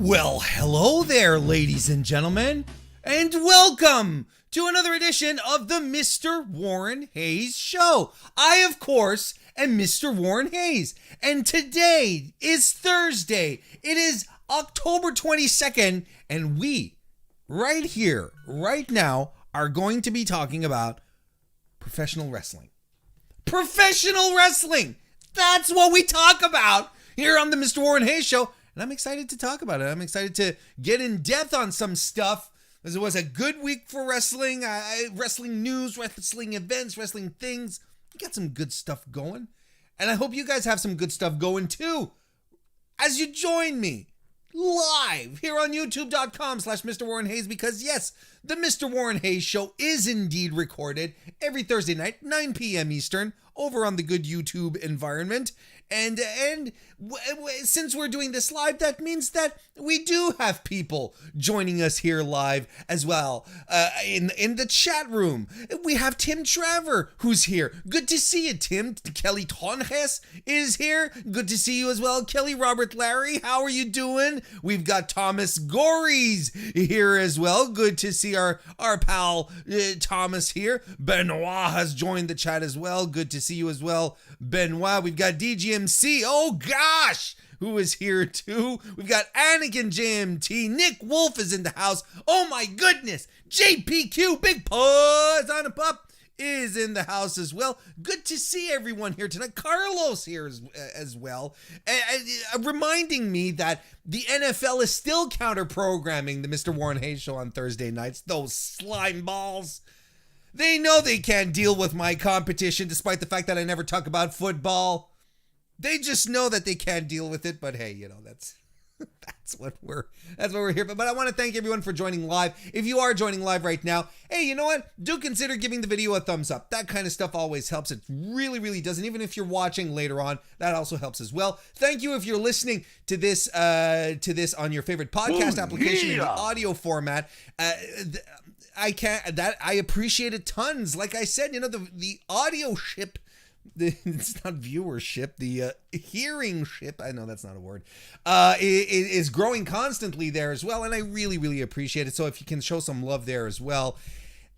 Well, hello there, ladies and gentlemen, and welcome to another edition of the Mr. Warren Hayes Show. I, of course, am Mr. Warren Hayes, and today is Thursday. It is October 22nd, and we, right here, right now, are going to be talking about professional wrestling. Professional wrestling! That's what we talk about here on the Mr. Warren Hayes Show. And I'm excited to talk about it. I'm excited to get in depth on some stuff. As it was a good week for wrestling. Wrestling news, wrestling events, wrestling things. We got some good stuff going. And I hope you guys have some good stuff going too. As you join me live here on youtube.com/MrWarrenHayes. Because yes, the Mr. Warren Hayes Show is indeed recorded every Thursday night, 9 p.m. Eastern, over on the good YouTube environment. And since we're doing this live, that means that we do have people joining us here live as well. In the chat room, we have Tim Traver, who's here. Good to see you, Tim. Kelly Tonjes is here. Good to see you as well. Kelly Robert Larry, how are you doing? We've got Thomas Gories here as well. Good to see our pal Thomas here. Benoit has joined the chat as well. Good to see you as well, Benoit. We've got DGMC, oh gosh, who is here too. We've got Anakin JMT. Nick Wolf is in the house. Oh my goodness. JPQ, Big Paws on a Pup, is in the house as well. Good to see everyone here tonight. Carlos here as well. Reminding me that the NFL is still counter-programming the Mr. Warren Hayes Show on Thursday nights. Those slime balls. They know they can't deal with my competition despite the fact that I never talk about football. They just know that they can't deal with it, but hey, you know, that's what we're here for. But I want to thank everyone for joining live. If you are joining live right now, hey, you know what? Do consider giving the video a thumbs up. That kind of stuff always helps. It really, really does. And even if you're watching later on, that also helps as well. Thank you if you're listening to this on your favorite podcast application in the audio format. I appreciate it tons. Like I said, you know, the audio ship, it's not viewership, the hearing ship, I know that's not a word, is growing constantly there as well, and I really, really appreciate it. So if you can show some love there as well,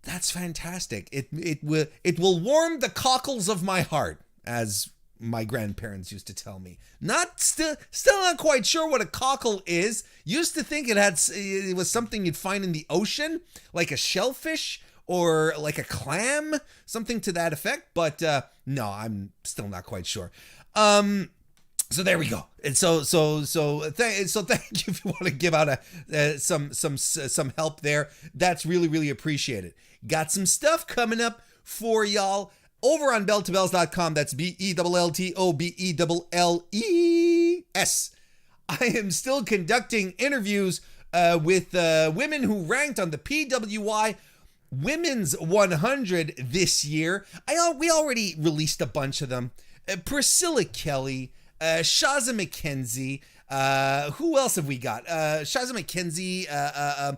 that's fantastic. It will warm the cockles of my heart, as my grandparents used to tell me. Still not quite sure what a cockle is. Used to think it was something you'd find in the ocean, like a shellfish or like a clam, something to that effect. But no, I'm still not quite sure. So there we go. And so thank you if you want to give out some help there. That's really, really appreciated. Got some stuff coming up for y'all over on belltobells.com. That's BELLTOBELLES. I am still conducting interviews with women who ranked on the PWI Women's 100 this year. We already released a bunch of them. Priscilla Kelly, Shaza McKenzie. Who else have we got? Shaza McKenzie. I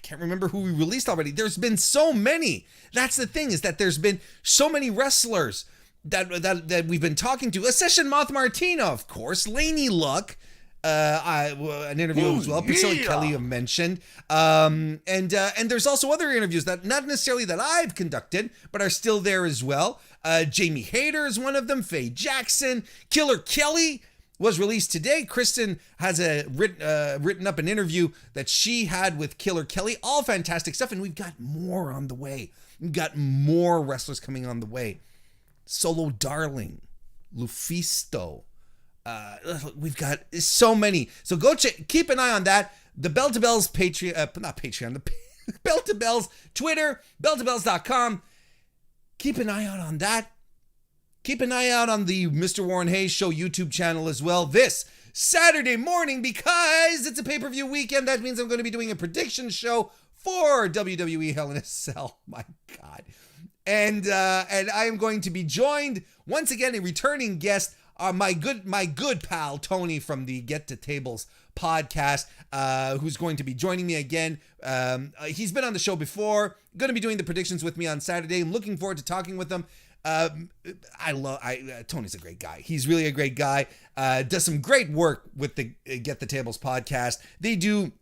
can't remember who we released already. There's been so many. That's the thing, is that there's been so many wrestlers that we've been talking to. Session Moth Martina, of course. Lainey Luck. An interview as well. Priscilla Kelly you mentioned. And there's also other interviews that not necessarily that I've conducted, but are still there as well. Jamie Hayter is one of them. Faye Jackson. Killer Kelly was released today. Kristen has written up an interview that she had with Killer Kelly. All fantastic stuff, and we've got more on the way. We've got more wrestlers coming on the way. Solo Darling, Lufisto. We've got so many. So go keep an eye on that. The Bell to Bells the Bell to Bells Twitter, belltobells.com. Keep an eye out on that. Keep an eye out on the Mr. Warren Hayes Show YouTube channel as well this Saturday morning, because it's a pay-per-view weekend. That means I'm going to be doing a prediction show for WWE Hell in a Cell. My God. And I am going to be joined once again, a returning guest, my good pal Tony from the Get to Tables podcast, who's going to be joining me again. He's been on the show before, going to be doing the predictions with me on Saturday. I'm looking forward to talking with him. Tony's a great guy. He's really a great guy. Does some great work with the Get the Tables podcast. They do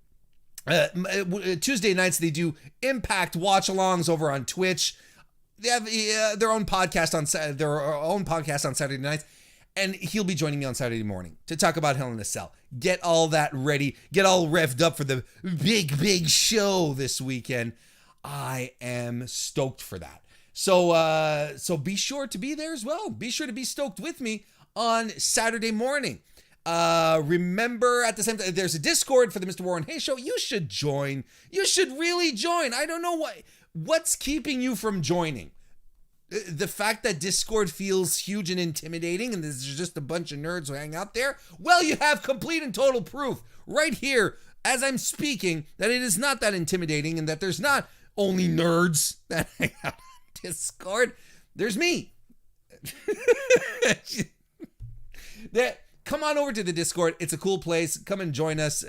Tuesday nights. They do Impact watch-alongs over on Twitch. They have their own podcast on Saturday nights, and he'll be joining me on Saturday morning to talk about Hell in a Cell. Get all that ready. Get all revved up for the big show this weekend. I am stoked for that. So be sure to be there as well. Be sure to be stoked with me on Saturday morning. Remember, at the same time, there's a Discord for the Mr. Warren Hayes Show. You should join. You should really join. I don't know what's keeping you from joining. The fact that Discord feels huge and intimidating and there's just a bunch of nerds who hang out there. Well, you have complete and total proof right here as I'm speaking that it is not that intimidating and that there's not only nerds that hang out on Discord. There's me. Come on over to the Discord. It's a cool place. Come and join us.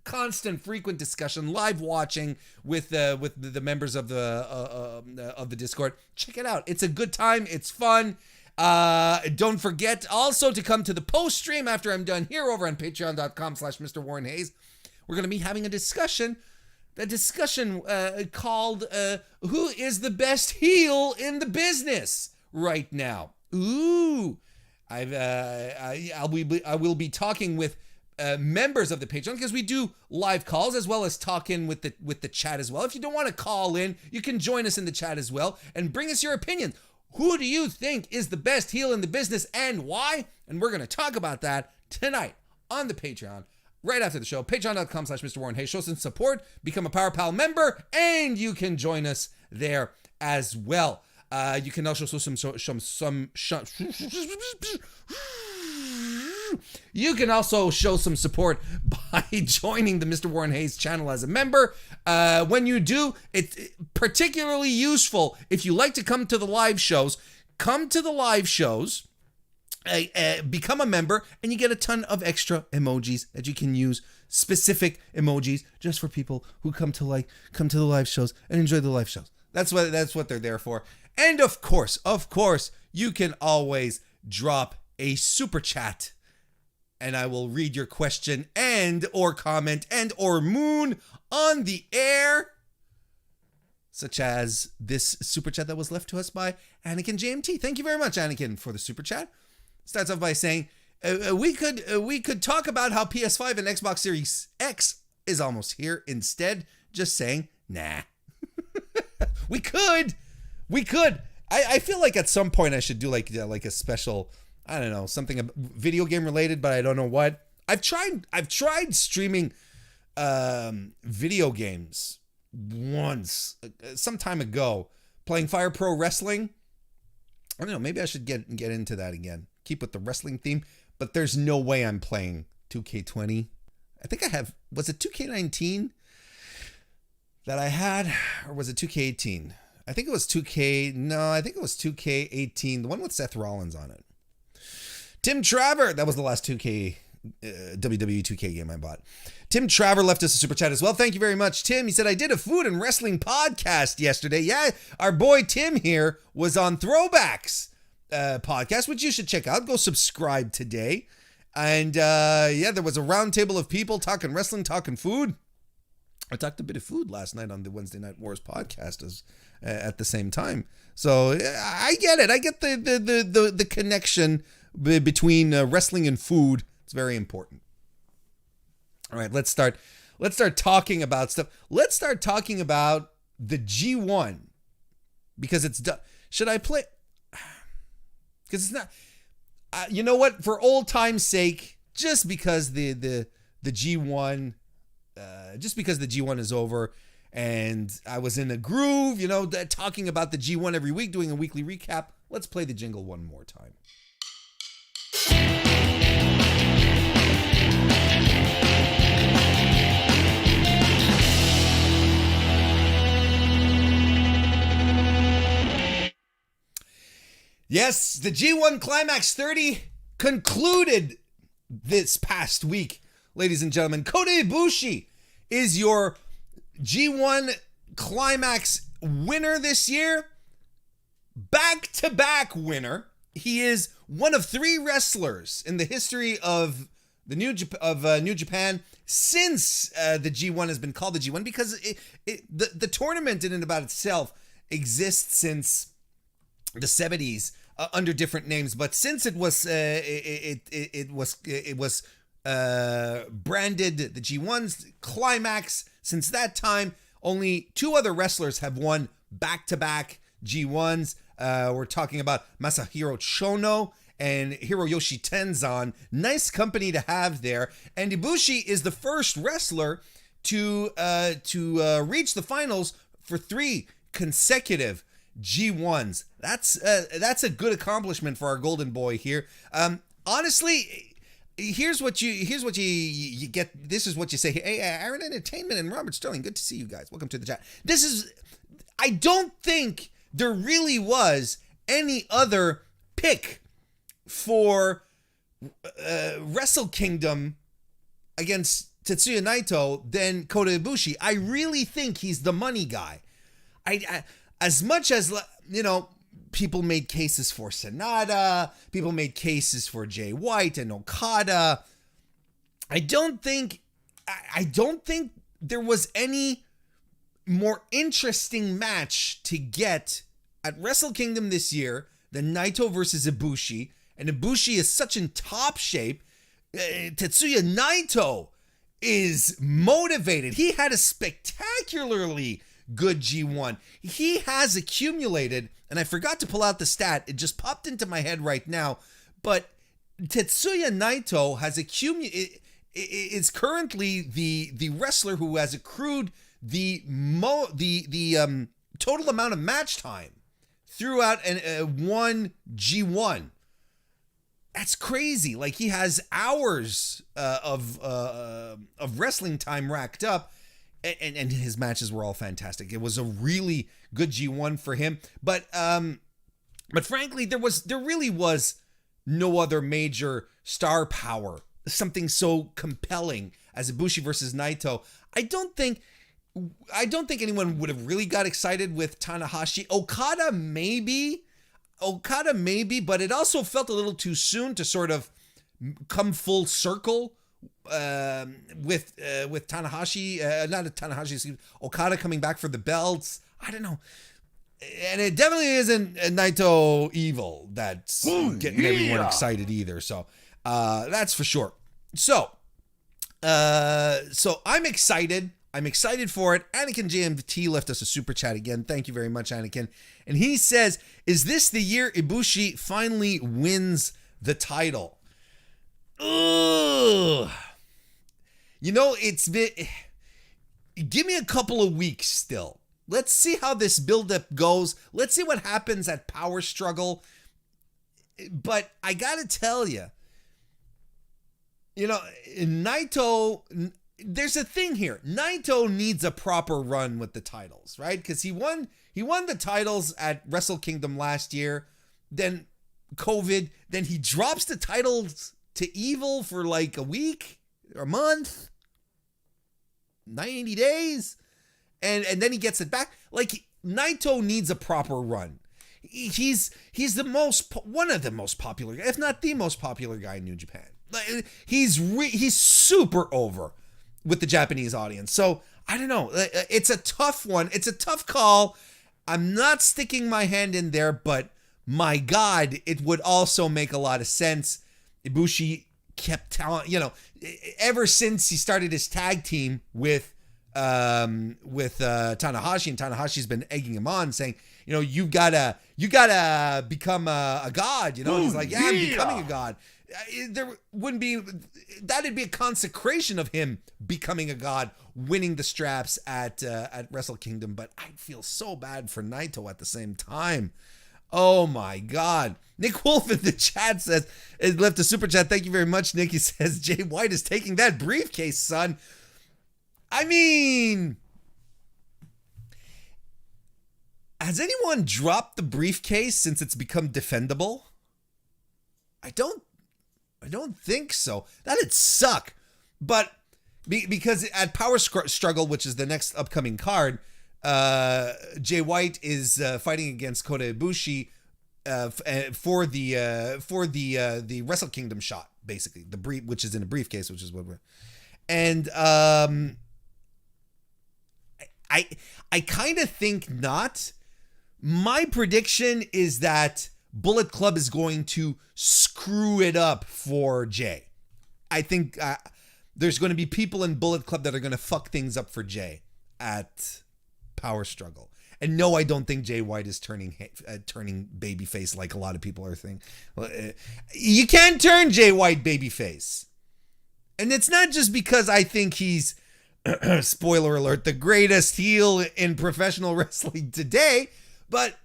Constant, frequent discussion, live watching with the members of the Discord. Check it out. It's a good time. It's fun. Don't forget also to come to the post stream after I'm done here over on patreon.com/MrWarrenHayes. We're going to be having a discussion called "Who is the best heel in the business right now?" Ooh. I will be talking with members of the Patreon because we do live calls as well as talking with the chat as well. If you don't want to call in, you can join us in the chat as well and bring us your opinion. Who do you think is the best heel in the business and why? And we're going to talk about that tonight on the Patreon right after the show. Patreon.com/MrWarrenHayes. Show some support, become a Power Pal member, and you can join us there as well. You can also show you can also show some support by joining the Mr. Warren Hayes channel as a member. When you do, it's particularly useful if you like to come to the live shows. Come to the live shows, become a member, and you get a ton of extra emojis that you can use. Specific emojis just for people who come to the live shows and enjoy the live shows. That's what they're there for. And of course, you can always drop a super chat and I will read your question and or comment and or moon on the air, such as this super chat that was left to us by Anakin JMT. Thank you very much, Anakin, for the super chat. Starts off by saying, we could talk about how PS5 and Xbox Series X is almost here. Instead, just saying, nah. We could. I feel like at some point I should do like a special, I don't know, something video game related, but I don't know what. I've tried streaming video games once, some time ago, playing Fire Pro Wrestling. I don't know, maybe I should get into that again. Keep with the wrestling theme, but there's no way I'm playing 2K20. I think I have, was it 2K19 that I had, or was it 2K18? I think it was 2K18, the one with Seth Rollins on it. Tim Traver, that was the last 2K WWE 2K game I bought. Tim Traver left us a super chat as well. Thank you very much, Tim. He said, I did a food and wrestling podcast yesterday. Yeah, our boy Tim here was on Throwbacks podcast, which you should check out. Go subscribe today. And there was a round table of people talking wrestling, talking food. I talked a bit of food last night on the Wednesday Night Wars podcast at the same time. So I get it. I get the connection between wrestling and food. It's very important. All right, let's start talking about stuff. Let's start talking about the G1 because it's done. Should I play? Because it's not. You know what? For old time's sake, just because the G1. Just because the G1 is over and I was in a groove, talking about the G1 every week, doing a weekly recap, let's play the jingle one more time. Yes, the G1 Climax 30 concluded this past week. Ladies and gentlemen, Kota Ibushi is your G1 Climax winner this year. back-to-back winner. He is one of 3 wrestlers in the history of the New Japan since the G1 has been called the G1, because the tournament in and about itself exists since the 70s under different names, but since it was branded the G1's Climax, since that time only 2 other wrestlers have won back-to-back G1s. We're talking about Masahiro Chono and Hiroshi Tenzan. Nice company to have there. And Ibushi is the first wrestler to reach the finals for 3 consecutive G1s. That's a good accomplishment for our golden boy here. Honestly, here's what you get. This is what you say. Hey, Aaron Entertainment and Robert Sterling, good to see you guys. Welcome to the chat. I don't think there really was any other pick for Wrestle Kingdom against Tetsuya Naito than Kota Ibushi. I really think he's the money guy. I as much as, people made cases for Sonata, people made cases for Jay White and Okada. I don't think there was any more interesting match to get at Wrestle Kingdom this year than Naito versus Ibushi. And Ibushi is such in top shape. Tetsuya Naito is motivated. He had a spectacularly good G1. He has accumulated, and I forgot to pull out the stat. It just popped into my head right now. But Tetsuya Naito has is currently the wrestler who has accrued the total amount of match time throughout one G1. That's crazy. Like, he has hours of wrestling time racked up, and his matches were all fantastic. It was a really good G1 for him. But frankly, there really was no other major star power, something so compelling as Ibushi versus Naito. I don't think anyone would have really got excited with Tanahashi. Okada maybe, but it also felt a little too soon to sort of come full circle with Tanahashi, not Tanahashi, Okada coming back for the belts. I don't know. And it definitely isn't Naito Evil that's getting everyone excited either. So that's for sure. So I'm excited. I'm excited for it. Anakin JMT left us a super chat again. Thank you very much, Anakin. And he says, is this the year Ibushi finally wins the title? Ugh. It's been... Give me a couple of weeks still. Let's see how this buildup goes. Let's see what happens at Power Struggle. But I gotta tell you, Naito... There's a thing here. Naito needs a proper run with the titles, right? Because he won the titles at Wrestle Kingdom last year, then COVID, then he drops the titles to Evil for like a week or a month, 90 days, and then he gets it back. Like, Naito needs a proper run. He's one of the most popular, if not the most popular guy in New Japan. He's super over with the Japanese audience. So, I don't know. It's a tough one. It's a tough call. I'm not sticking my hand in there, but my God, it would also make a lot of sense. Ibushi kept telling, ever since he started his tag team with Tanahashi, and Tanahashi's been egging him on, saying, you gotta become a god, and he's like, I'm becoming a god. That'd be a consecration of him becoming a god, winning the straps at Wrestle Kingdom. But I feel so bad for Naito at the same time. Oh my God. Nick Wolf in the chat says, it left a super chat. Thank you very much, Nick. He says, Jay White is taking that briefcase, son. I mean, has anyone dropped the briefcase since it's become defendable? I don't think so. That'd suck. But because at Power Struggle, which is the next upcoming card, Jay White is fighting against Kota Ibushi for the Wrestle Kingdom shot, basically the brief, which is in a briefcase, which is what we're. And I kind of think not. My prediction is that Bullet Club is going to screw it up for Jay. I think there's going to be people in Bullet Club that are going to fuck things up for Jay at Power Struggle. And no, I don't think Jay White is turning babyface like a lot of people are thinking. You can't turn Jay White babyface. And it's not just because I think he's, spoiler alert, the greatest heel in professional wrestling today, but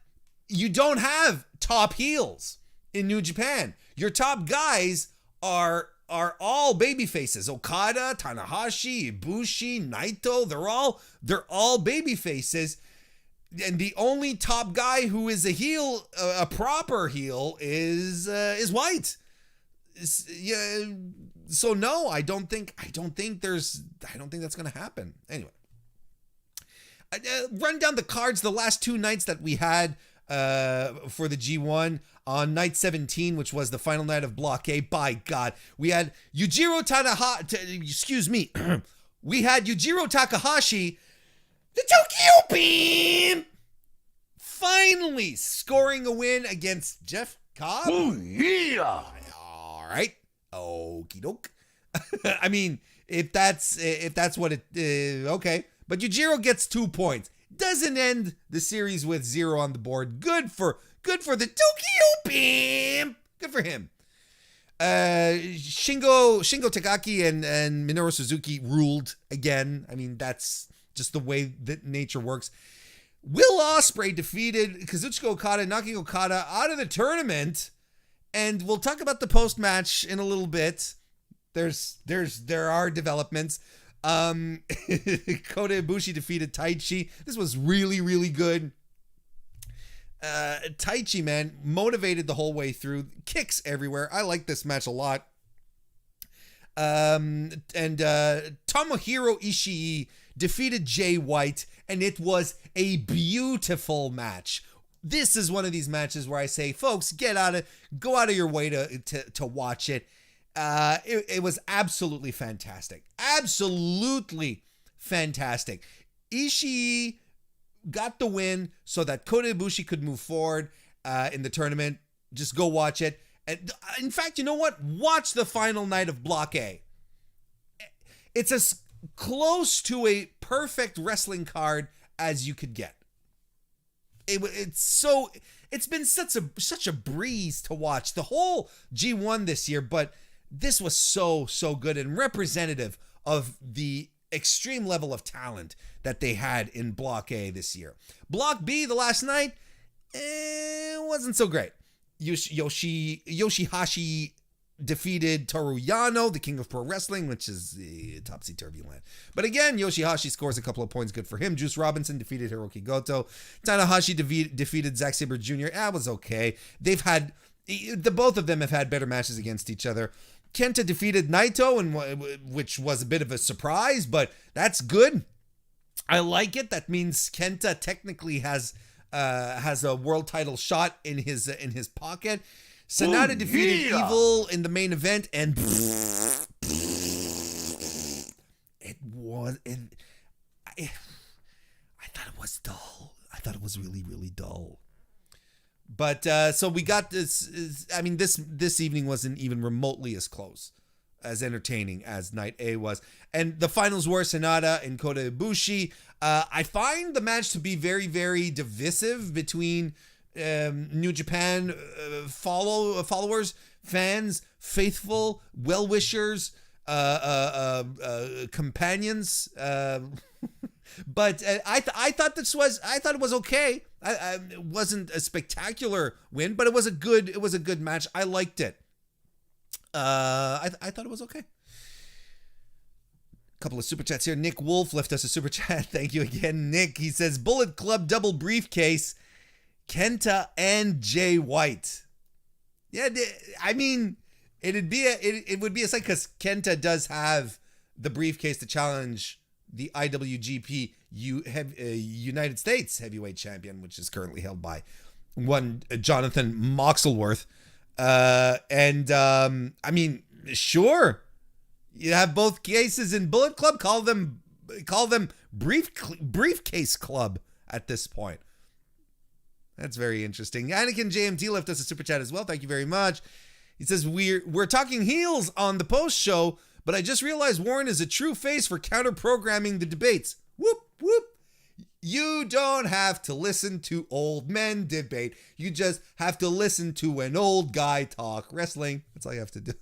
you don't have top heels in New Japan. Your top guys are all baby faces. Okada, Tanahashi, Ibushi, Naito, they're all baby faces. And the only top guy who is a heel, a proper heel, is White. Yeah. So no, I don't think that's going to happen. Anyway, run down the cards. The last two nights that we had for the G1 on night 17, which was the final night of Block A. By God, we had Yujiro Tanahashi. Excuse me, we had Yujiro Takahashi, the Tokyo Beam, finally scoring a win against Jeff Cobb. Oh yeah! All right. Okie doke. I mean, if that's what it okay. But Yujiro gets 2 points. Doesn't end the series with 0 on the board. Good for the Tokyo Beam. Good for him. Shingo Takagi and Minoru Suzuki ruled again. I mean, that's just the way that nature works. Will Ospreay defeated Kazuchika Okada, knocking Okada out of the tournament. And we'll talk about the post-match in a little bit. There are developments. Kota Ibushi defeated Taichi. This was really, really good. Taichi, man, motivated the whole way through. Kicks everywhere. I like this match a lot. And Tomohiro Ishii defeated Jay White, and it was a beautiful match. This is one of these matches where I say, folks, go out of your way to watch it. It was absolutely fantastic. Absolutely fantastic. Ishii got the win so that Kota Ibushi could move forward in the tournament. Just go watch it. And in fact, you know what? Watch the final night of Block A. It's as close to a perfect wrestling card as you could get. It's been such a breeze to watch the whole G1 this year, but this was so good and representative of the extreme level of talent that they had in Block A this year. Block B, the last night, wasn't so great. Yoshihashi defeated Toru Yano, the king of pro wrestling, which is topsy-turvy land. But again, Yoshihashi scores a couple of points, good for him. Juice Robinson defeated Hiroki Goto. Tanahashi defeated Zack Sabre Jr. That was okay. Both of them have had better matches against each other. Kenta defeated Naito, which was a bit of a surprise, but that's good. I like it. That means Kenta technically has a world title shot in his pocket. Sanada defeated Evil in the main event, and I thought it was dull. I thought it was really, really dull. But so we got this. I mean, this evening wasn't even remotely as close, as entertaining as Night A was. And the finals were Sanada and Kota Ibushi. I find the match to be very, very divisive between New Japan followers, fans, faithful, well-wishers, companions. But I thought it was okay. It wasn't a spectacular win, but it was a good match. I liked it. I thought it was okay. Couple of super chats here. Nick Wolf left us a super chat. Thank you again, Nick. He says Bullet Club double briefcase, Kenta and Jay White. Yeah, I mean, it would be a sight because Kenta does have the briefcase to challenge the IWGP United States Heavyweight Champion, which is currently held by one Jonathan Moxelworth. I mean, sure, you have both cases in Bullet Club. Call them Briefcase Club at this point. That's very interesting. Anakin JMT left us a super chat as well. Thank you very much. He says, we're talking heels on the post show, but I just realized Warren is a true face for counter-programming the debates. Whoop, whoop. You don't have to listen to old men debate. You just have to listen to an old guy talk wrestling. That's all you have to do.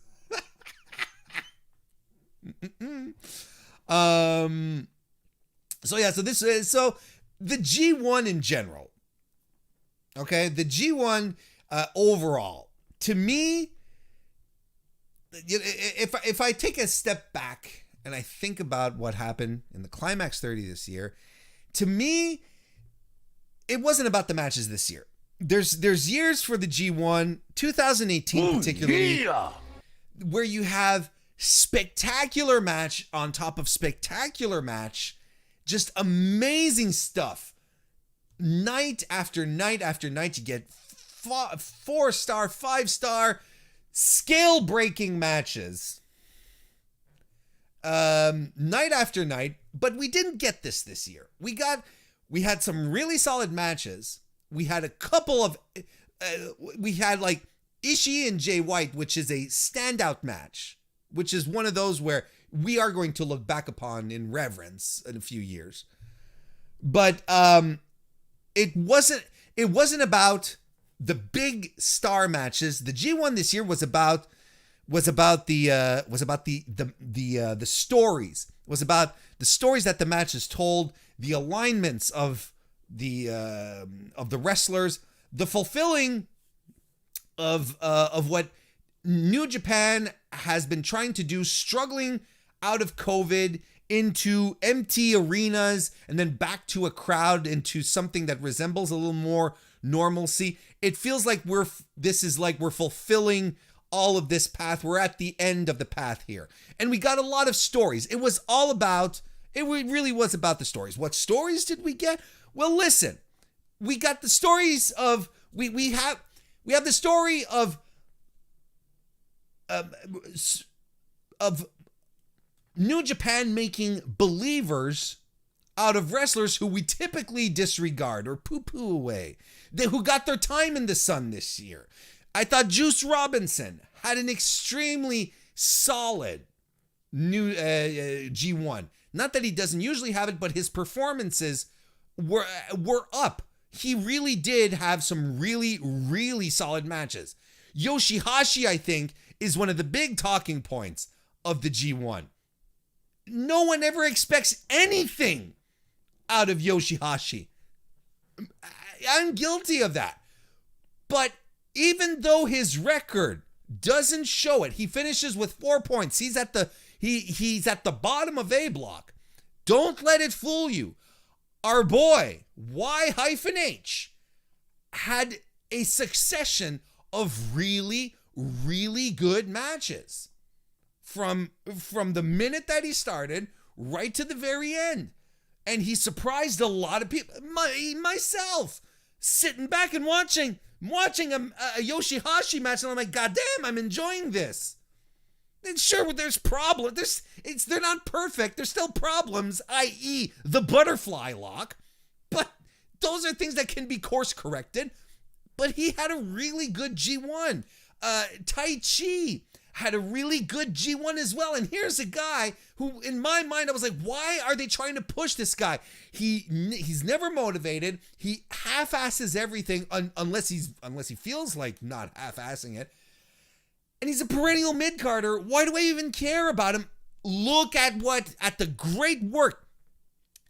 So the G1 in general. Okay, the G1 overall, to me, if I take a step back and I think about what happened in the Climax 30 this year, to me, it wasn't about the matches this year. There's years for the G1, 2018 particularly, where you have spectacular match on top of spectacular match, just amazing stuff. Night after night after night, you get 4-star, 5-star, scale-breaking matches. Night after night, but we didn't get this year. We had some really solid matches. We had a couple of, we had like Ishii and Jay White, which is a standout match, which is one of those where we are going to look back upon in reverence in a few years. But it wasn't about the big star matches. The G1 this year was about the stories. It was about the stories that the matches told, the alignments of the wrestlers, the fulfilling of what New Japan has been trying to do, struggling out of COVID into empty arenas and then back to a crowd, into something that resembles a little more normalcy. It feels like we're fulfilling all of this path. We're at the end of the path here. And we got a lot of stories. It really was about the stories. What stories did we get? Well, listen, we got the stories of, we have the story of New Japan making believers out of wrestlers who we typically disregard or poo-poo away, who got their time in the sun this year. I thought Juice Robinson had an extremely solid new G1. Not that he doesn't usually have it, but his performances were up. He really did have some really, really solid matches. Yoshihashi, I think, is one of the big talking points of the G1. No one ever expects anything out of Yoshihashi. I'm guilty of that. But even though his record doesn't show it, he finishes with 4 points. He's at the bottom of A block. Don't let it fool you. Our boy, Y-H, had a succession of really, really good matches. From the minute that he started right to the very end. And he surprised a lot of people, myself, sitting back and watching a Yoshihashi match, and I'm like, God damn, I'm enjoying this. And sure, there's problems. They're not perfect. There's still problems, i.e. the butterfly lock. But those are things that can be course corrected. But he had a really good G1. Tai Chi had a really good G1 as well. And here's a guy who, in my mind, I was like, why are they trying to push this guy? He's never motivated. He half-asses everything unless he feels like not half-assing it. And he's a perennial mid-carder. Why do I even care about him? Look at the great work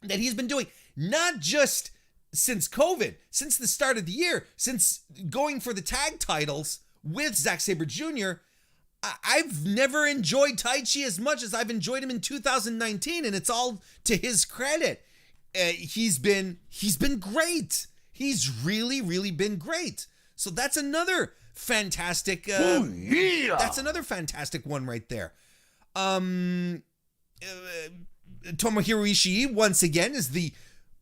that he's been doing, not just since COVID, since the start of the year, since going for the tag titles with Zack Sabre Jr., I've never enjoyed Tai Chi as much as I've enjoyed him in 2019, and it's all to his credit. He's been great. He's really, really been great. So that's another fantastic. That's another fantastic one right there. Tomohiro Ishii, once again, is the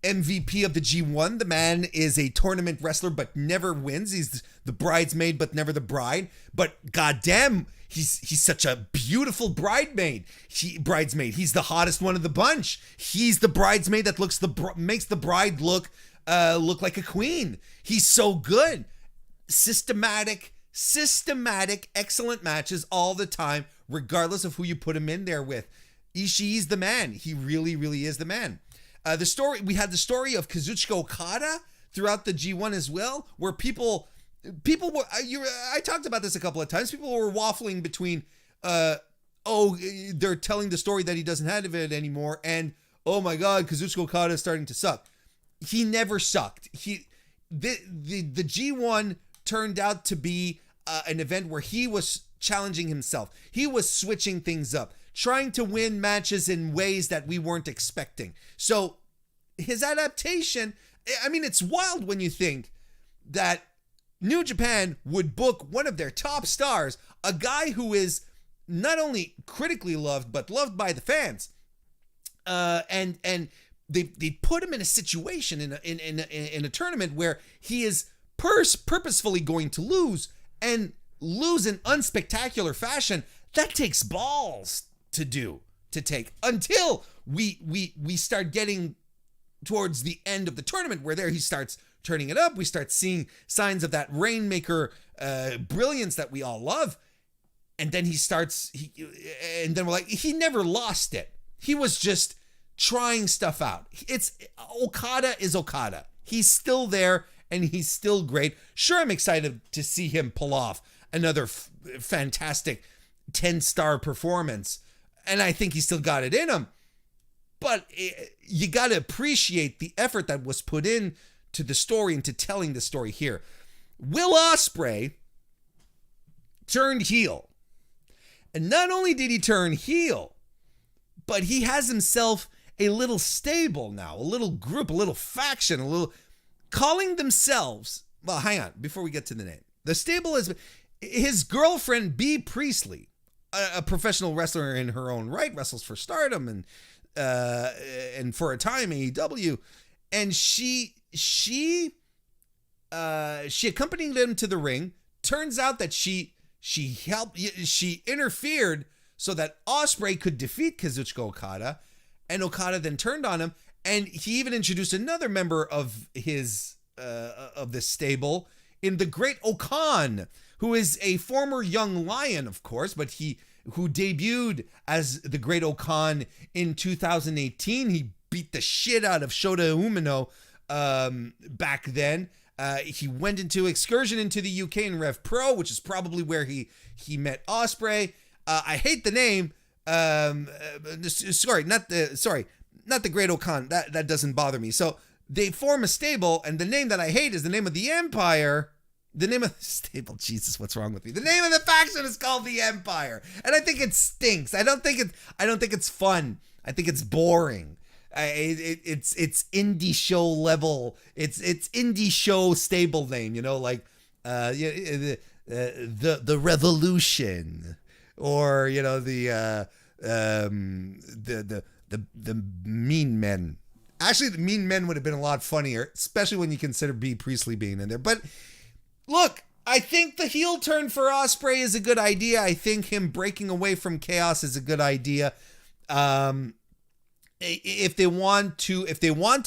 MVP of the G1. The man is a tournament wrestler, but never wins. He's the bridesmaid, but never the bride. But goddamn, he's such a beautiful bridesmaid. He's the hottest one of the bunch. He's the bridesmaid that makes the bride look like a queen. He's so good. Systematic, excellent matches all the time, regardless of who you put him in there with. Ishii's the man. He really, really is the man. We had the story of Kazuchika Okada throughout the G1 as well, where people were, I talked about this a couple of times. People were waffling between, they're telling the story that he doesn't have it anymore, and oh my God, Kazuchika Okada is starting to suck. He never sucked. The G1 turned out to be an event where he was challenging himself. He was switching things up, trying to win matches in ways that we weren't expecting. So his adaptation, I mean, it's wild when you think that New Japan would book one of their top stars, a guy who is not only critically loved, but loved by the fans. And they put him in a situation in a tournament where he is purposefully going to lose, and lose in unspectacular fashion. That takes balls to take until we start getting towards the end of the tournament, where there he starts turning it up. We start seeing signs of that Rainmaker brilliance that we all love. And then and then we're like, he never lost it. He was just trying stuff out. Okada is Okada. He's still there and he's still great. Sure, I'm excited to see him pull off another fantastic 10-star performance. And I think he still got it in him. But you got to appreciate the effort that was put in to the story and to telling the story here. Will Ospreay turned heel. And not only did he turn heel, but he has himself a little stable now, a little group, a little faction, calling themselves, well, hang on, before we get to the name. The stable is his girlfriend, Bea Priestley, a professional wrestler in her own right, wrestles for Stardom and for a time AEW, and she accompanied him to the ring. Turns out that she interfered so that Ospreay could defeat Kazuchika Okada, and Okada then turned on him, and he even introduced another member of his of this stable in the Great Okan, who is a former young lion, of course, but who debuted as the Great Okan in 2018. He beat the shit out of Shota Umino back then. He went into excursion into the UK in Rev Pro, which is probably where he met Ospreay. I hate the name. Sorry, not the Great Okan. That doesn't bother me. So they form a stable, and the name that I hate is the name of the Empire. The name of the stable, Jesus, what's wrong with me? The name of the faction is called the Empire, and I think it stinks. I don't think it's fun. I think it's boring. It's indie show level. It's indie show stable name. like the Revolution, or the Mean Men. Actually, the Mean Men would have been a lot funnier, especially when you consider Bea Priestley being in there. But look, I think the heel turn for Ospreay is a good idea. I think him breaking away from Chaos is a good idea. If they want to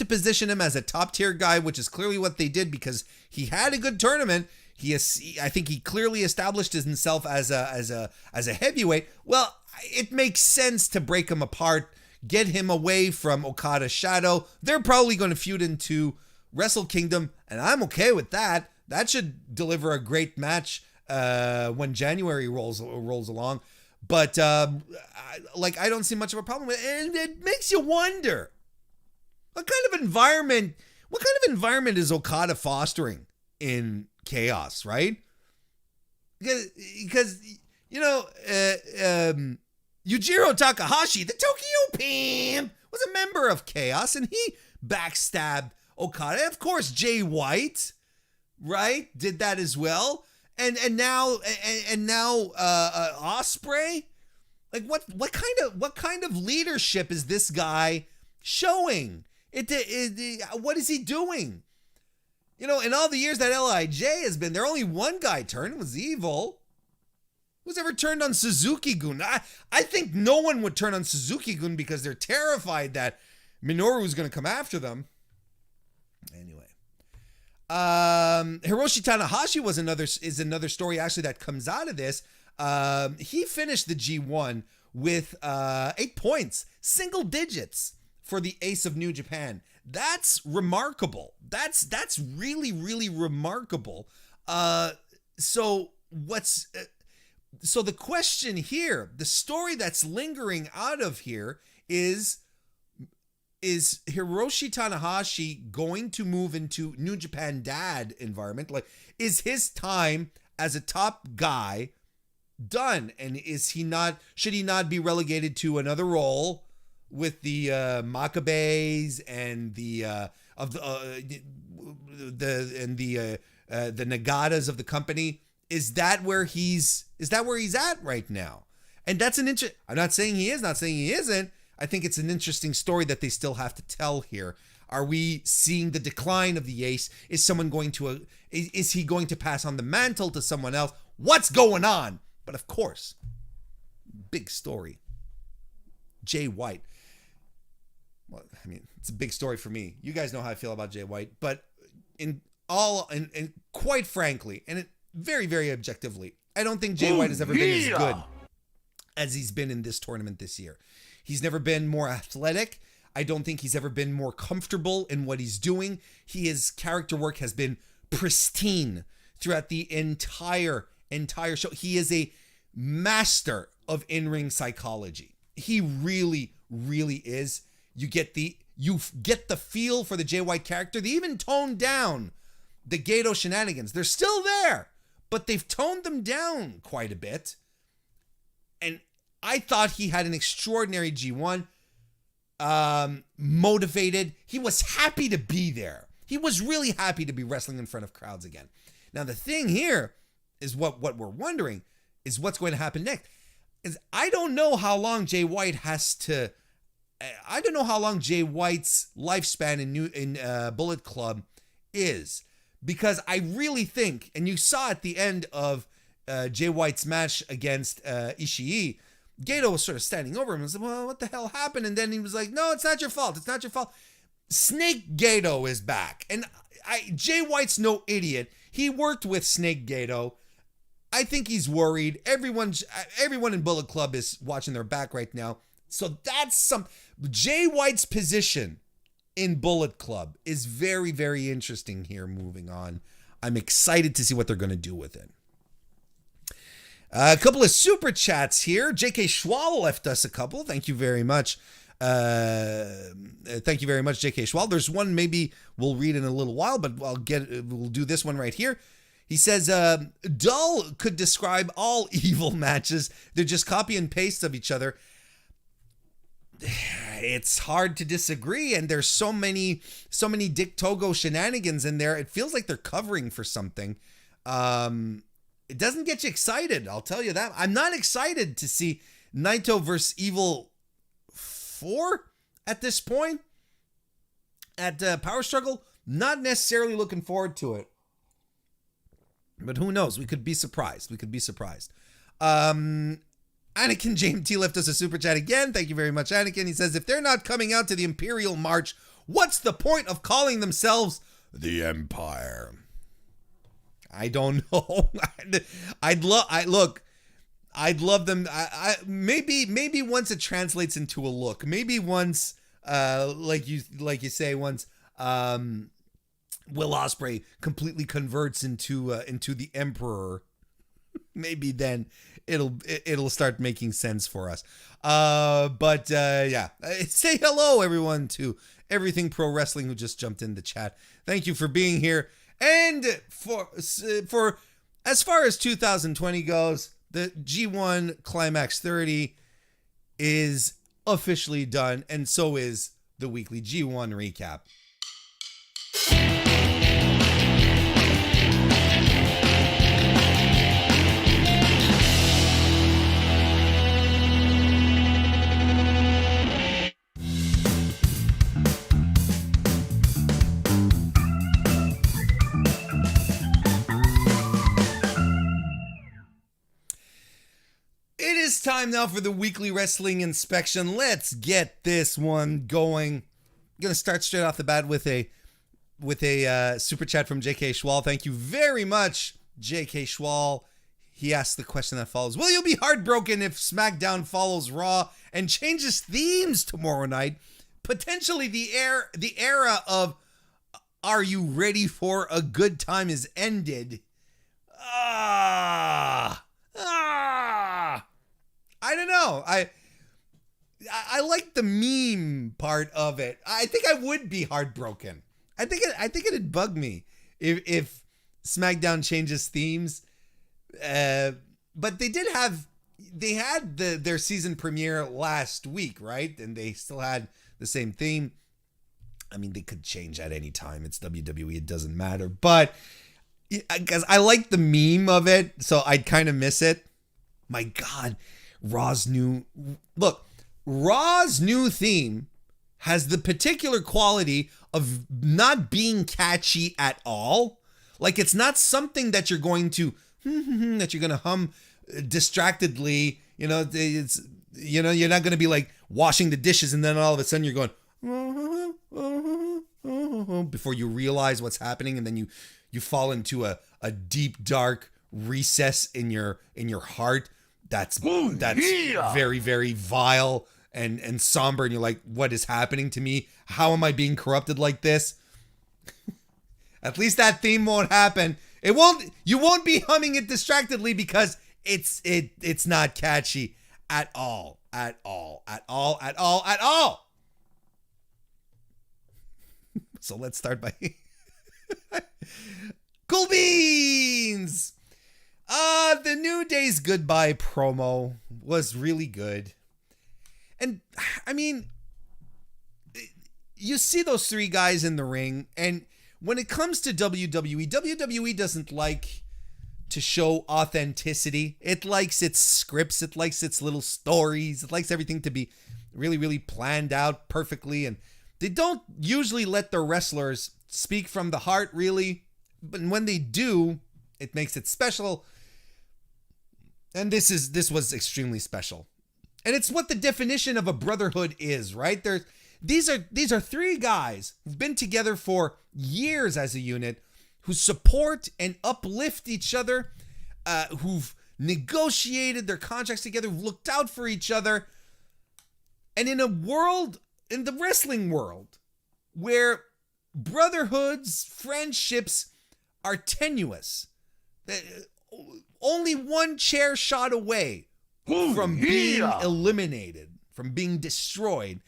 position him as a top tier guy, which is clearly what they did because he had a good tournament. I think he clearly established himself as a heavyweight. Well, it makes sense to break him apart, get him away from Okada's shadow. They're probably going to feud into Wrestle Kingdom, and I'm okay with that. That should deliver a great match when January rolls along. But I don't see much of a problem with it. And it makes you wonder, what kind of environment is Okada fostering in Chaos, right? Because Yujiro Takahashi, the Tokyo Pimp, was a member of Chaos, and he backstabbed Okada. Of course, Jay White, right, did that as well. And now Ospreay, Like what kind of leadership is this guy showing? What is he doing? You know, in all the years that LIJ has been there, only one guy turned, was Evil. Who's ever turned on Suzuki-gun? I think no one would turn on Suzuki-gun because they're terrified that Minoru's going to come after them. Anyway. Hiroshi Tanahashi is another story actually that comes out of this. He finished the G1 with 8 points, single digits for the Ace of New Japan. That's remarkable. That's really, really remarkable. So the question here, the story that's lingering out of here is Hiroshi Tanahashi going to move into New Japan Dad environment? Like, is his time as a top guy done? And should he not be relegated to another role with the Maccabees and the Nagatas of the company? Is that where he's at right now? And that's I'm not saying he is, not saying he isn't. I think it's an interesting story that they still have to tell here. Are we seeing the decline of the Ace? Is he going to pass on the mantle to someone else? What's going on? But of course, big story. Jay White. Well, I mean, it's a big story for me. You guys know how I feel about Jay White, but and quite frankly, and very, very objectively, I don't think Jay White has ever been as good as he's been in this tournament this year. He's never been more athletic. I don't think he's ever been more comfortable in what he's doing. His character work has been pristine throughout the entire show. He is a master of in-ring psychology. He really, really is. You get the feel for the Jay White character. They even toned down the Gato shenanigans. They're still there, but they've toned them down quite a bit. And I thought he had an extraordinary G1, motivated. He was happy to be there. He was really happy to be wrestling in front of crowds again. Now, the thing here is what we're wondering is what's going to happen next. I don't know how long Jay White's lifespan in Bullet Club is, because I really think, and you saw at the end of Jay White's match against Ishii, Gato was sort of standing over him and said, well, what the hell happened? And then he was like, no, it's not your fault. It's not your fault. Snake Gato is back. And Jay White's no idiot. He worked with Snake Gato. I think he's worried. Everyone in Bullet Club is watching their back right now. So that's Jay White's position in Bullet Club is very, very interesting here moving on. I'm excited to see what they're going to do with it. A couple of super chats here. J.K. Schwal left us a couple. Thank you very much. Thank you very much, J.K. Schwal. There's one maybe we'll read in a little while, but we'll do this one right here. He says, Dull could describe all evil matches. They're just copy and paste of each other. It's hard to disagree, and there's so many Dick Togo shenanigans in there. It feels like they're covering for something. It doesn't get you excited, I'll tell you that. I'm not excited to see Naito versus Evil 4 at this point. At Power Struggle, not necessarily looking forward to it. But who knows? We could be surprised. Anakin JMT left us a super chat again. Thank you very much, Anakin. He says, if they're not coming out to the Imperial March, what's the point of calling themselves the Empire? I don't know. I'd love them. Maybe once it translates into a look. Maybe once, like you say, once Will Ospreay completely converts into the Emperor. Maybe then it'll start making sense for us. But yeah, say hello everyone to Everything Pro Wrestling who just jumped in the chat. Thank you for being here. And for as far as 2020 goes, the G1 Climax 30 is officially done, and so is the weekly G1 recap. time now for the weekly wrestling inspection. Let's get this one going. I'm gonna start straight off the bat with a super chat from JK Schwal. Thank you very much, JK Schwal. He asked the question that follows: will you be heartbroken if SmackDown follows Raw and changes themes tomorrow night? Potentially the era of "Are you ready for a good time" is ended. I don't know. I like the meme part of it. I think I would be heartbroken. I think it'd bug me if SmackDown changes themes. But they had their season premiere last week, right? And they still had the same theme. I mean, they could change at any time. It's WWE. It doesn't matter. But because I like the meme of it, so I'd kind of miss it. My God, Raw's new theme has the particular quality of not being catchy at all. Like, it's not something that you're going to hum distractedly. You know, you're not going to be like washing the dishes and then all of a sudden you're going before you realize what's happening, and then you fall into a deep dark recess in your heart that's very, very vile and somber, and you're like, what is happening to me? How am I being corrupted like this? At least that theme won't happen. You won't be humming it distractedly because it's not catchy at all. So let's start by Cool Beans. The New Day's goodbye promo was really good. And I mean, you see those three guys in the ring, and when it comes to WWE doesn't like to show authenticity. It likes its scripts, it likes its little stories, it likes everything to be really, really planned out perfectly, and they don't usually let their wrestlers speak from the heart, really. But when they do, it makes it special. And this was extremely special. And it's what the definition of a brotherhood is, right? These are three guys who've been together for years as a unit, who support and uplift each other, who've negotiated their contracts together, who've looked out for each other. And in the wrestling world, where brotherhoods, friendships are tenuous, only one chair shot away from being eliminated, from being destroyed,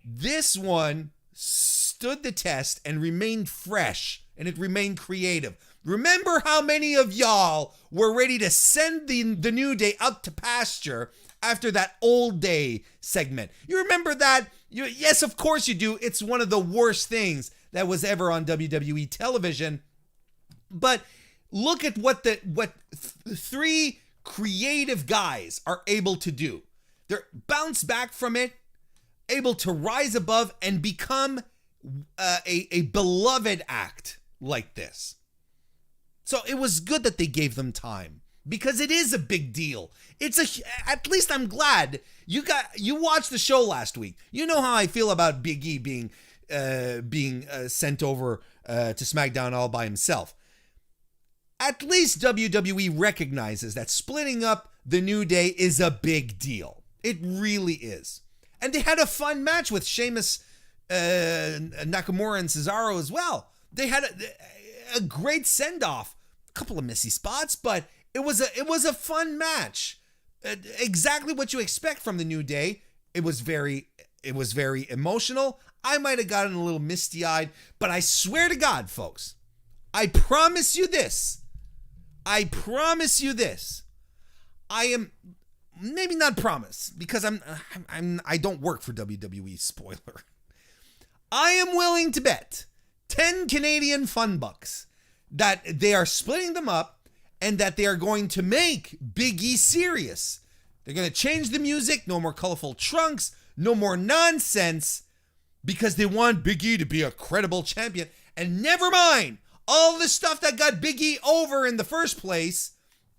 this one stood the test and remained fresh, and it remained creative. Remember how many of y'all were ready to send the New Day out to pasture after that Old Day segment? You remember that? Yes, of course you do. It's one of the worst things that was ever on WWE television. But look at what three creative guys are able to do. They're bounce back from it, able to rise above and become a beloved act like this. So it was good that they gave them time, because it is a big deal. At least I'm glad you watched the show last week. You know how I feel about Big E being sent over to SmackDown all by himself. At least WWE recognizes that splitting up the New Day is a big deal. It really is. And they had a fun match with Sheamus, Nakamura, and Cesaro as well. They had a great send-off. A couple of messy spots, but it was a fun match. Exactly what you expect from the New Day. It was very emotional. I might have gotten a little misty-eyed, but I swear to God, folks, I promise you this. I am, maybe not promise, because I don't work for WWE, spoiler. I am willing to bet 10 Canadian fun bucks that they are splitting them up and that they are going to make Big E serious. They're going to change the music, no more colorful trunks, no more nonsense, because they want Big E to be a credible champion. And never mind all the stuff that got Big E over in the first place.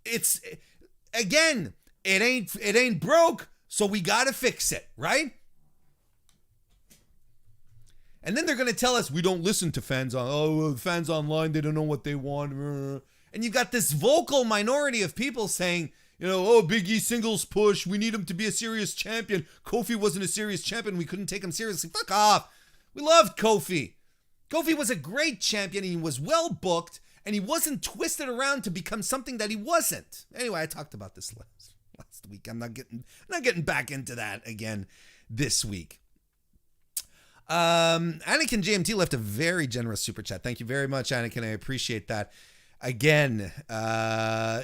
It's, again, it ain't broke, so we gotta fix it, right? And then they're gonna tell us we don't listen to fans fans online, they don't know what they want. And you got this vocal minority of people saying, Big E singles push, we need him to be a serious champion. Kofi wasn't a serious champion, we couldn't take him seriously. Fuck off. We loved Kofi. Kofi was a great champion, and he was well booked, and he wasn't twisted around to become something that he wasn't. Anyway, I talked about this last week. I'm not getting back into that again this week. Anakin JMT left a very generous super chat. Thank you very much, Anakin. I appreciate that. Again,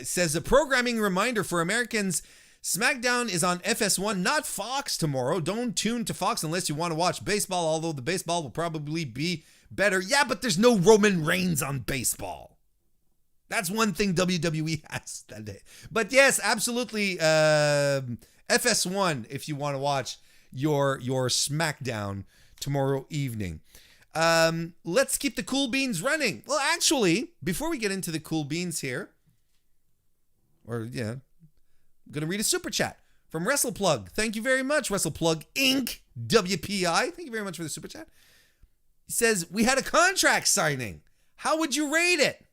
says a programming reminder for Americans. SmackDown is on FS1, not Fox tomorrow. Don't tune to Fox unless you want to watch baseball, although the baseball will probably be better. Yeah, but there's no Roman Reigns on baseball. That's one thing WWE has that day. But yes, absolutely, FS1 if you want to watch your SmackDown tomorrow evening. Let's keep the cool beans running. Well, actually, before we get into the cool beans here, I'm going to read a super chat from WrestlePlug. Thank you very much, WrestlePlug Inc. WPI. Thank you very much for the super chat. He says, we had a contract signing. How would you rate it?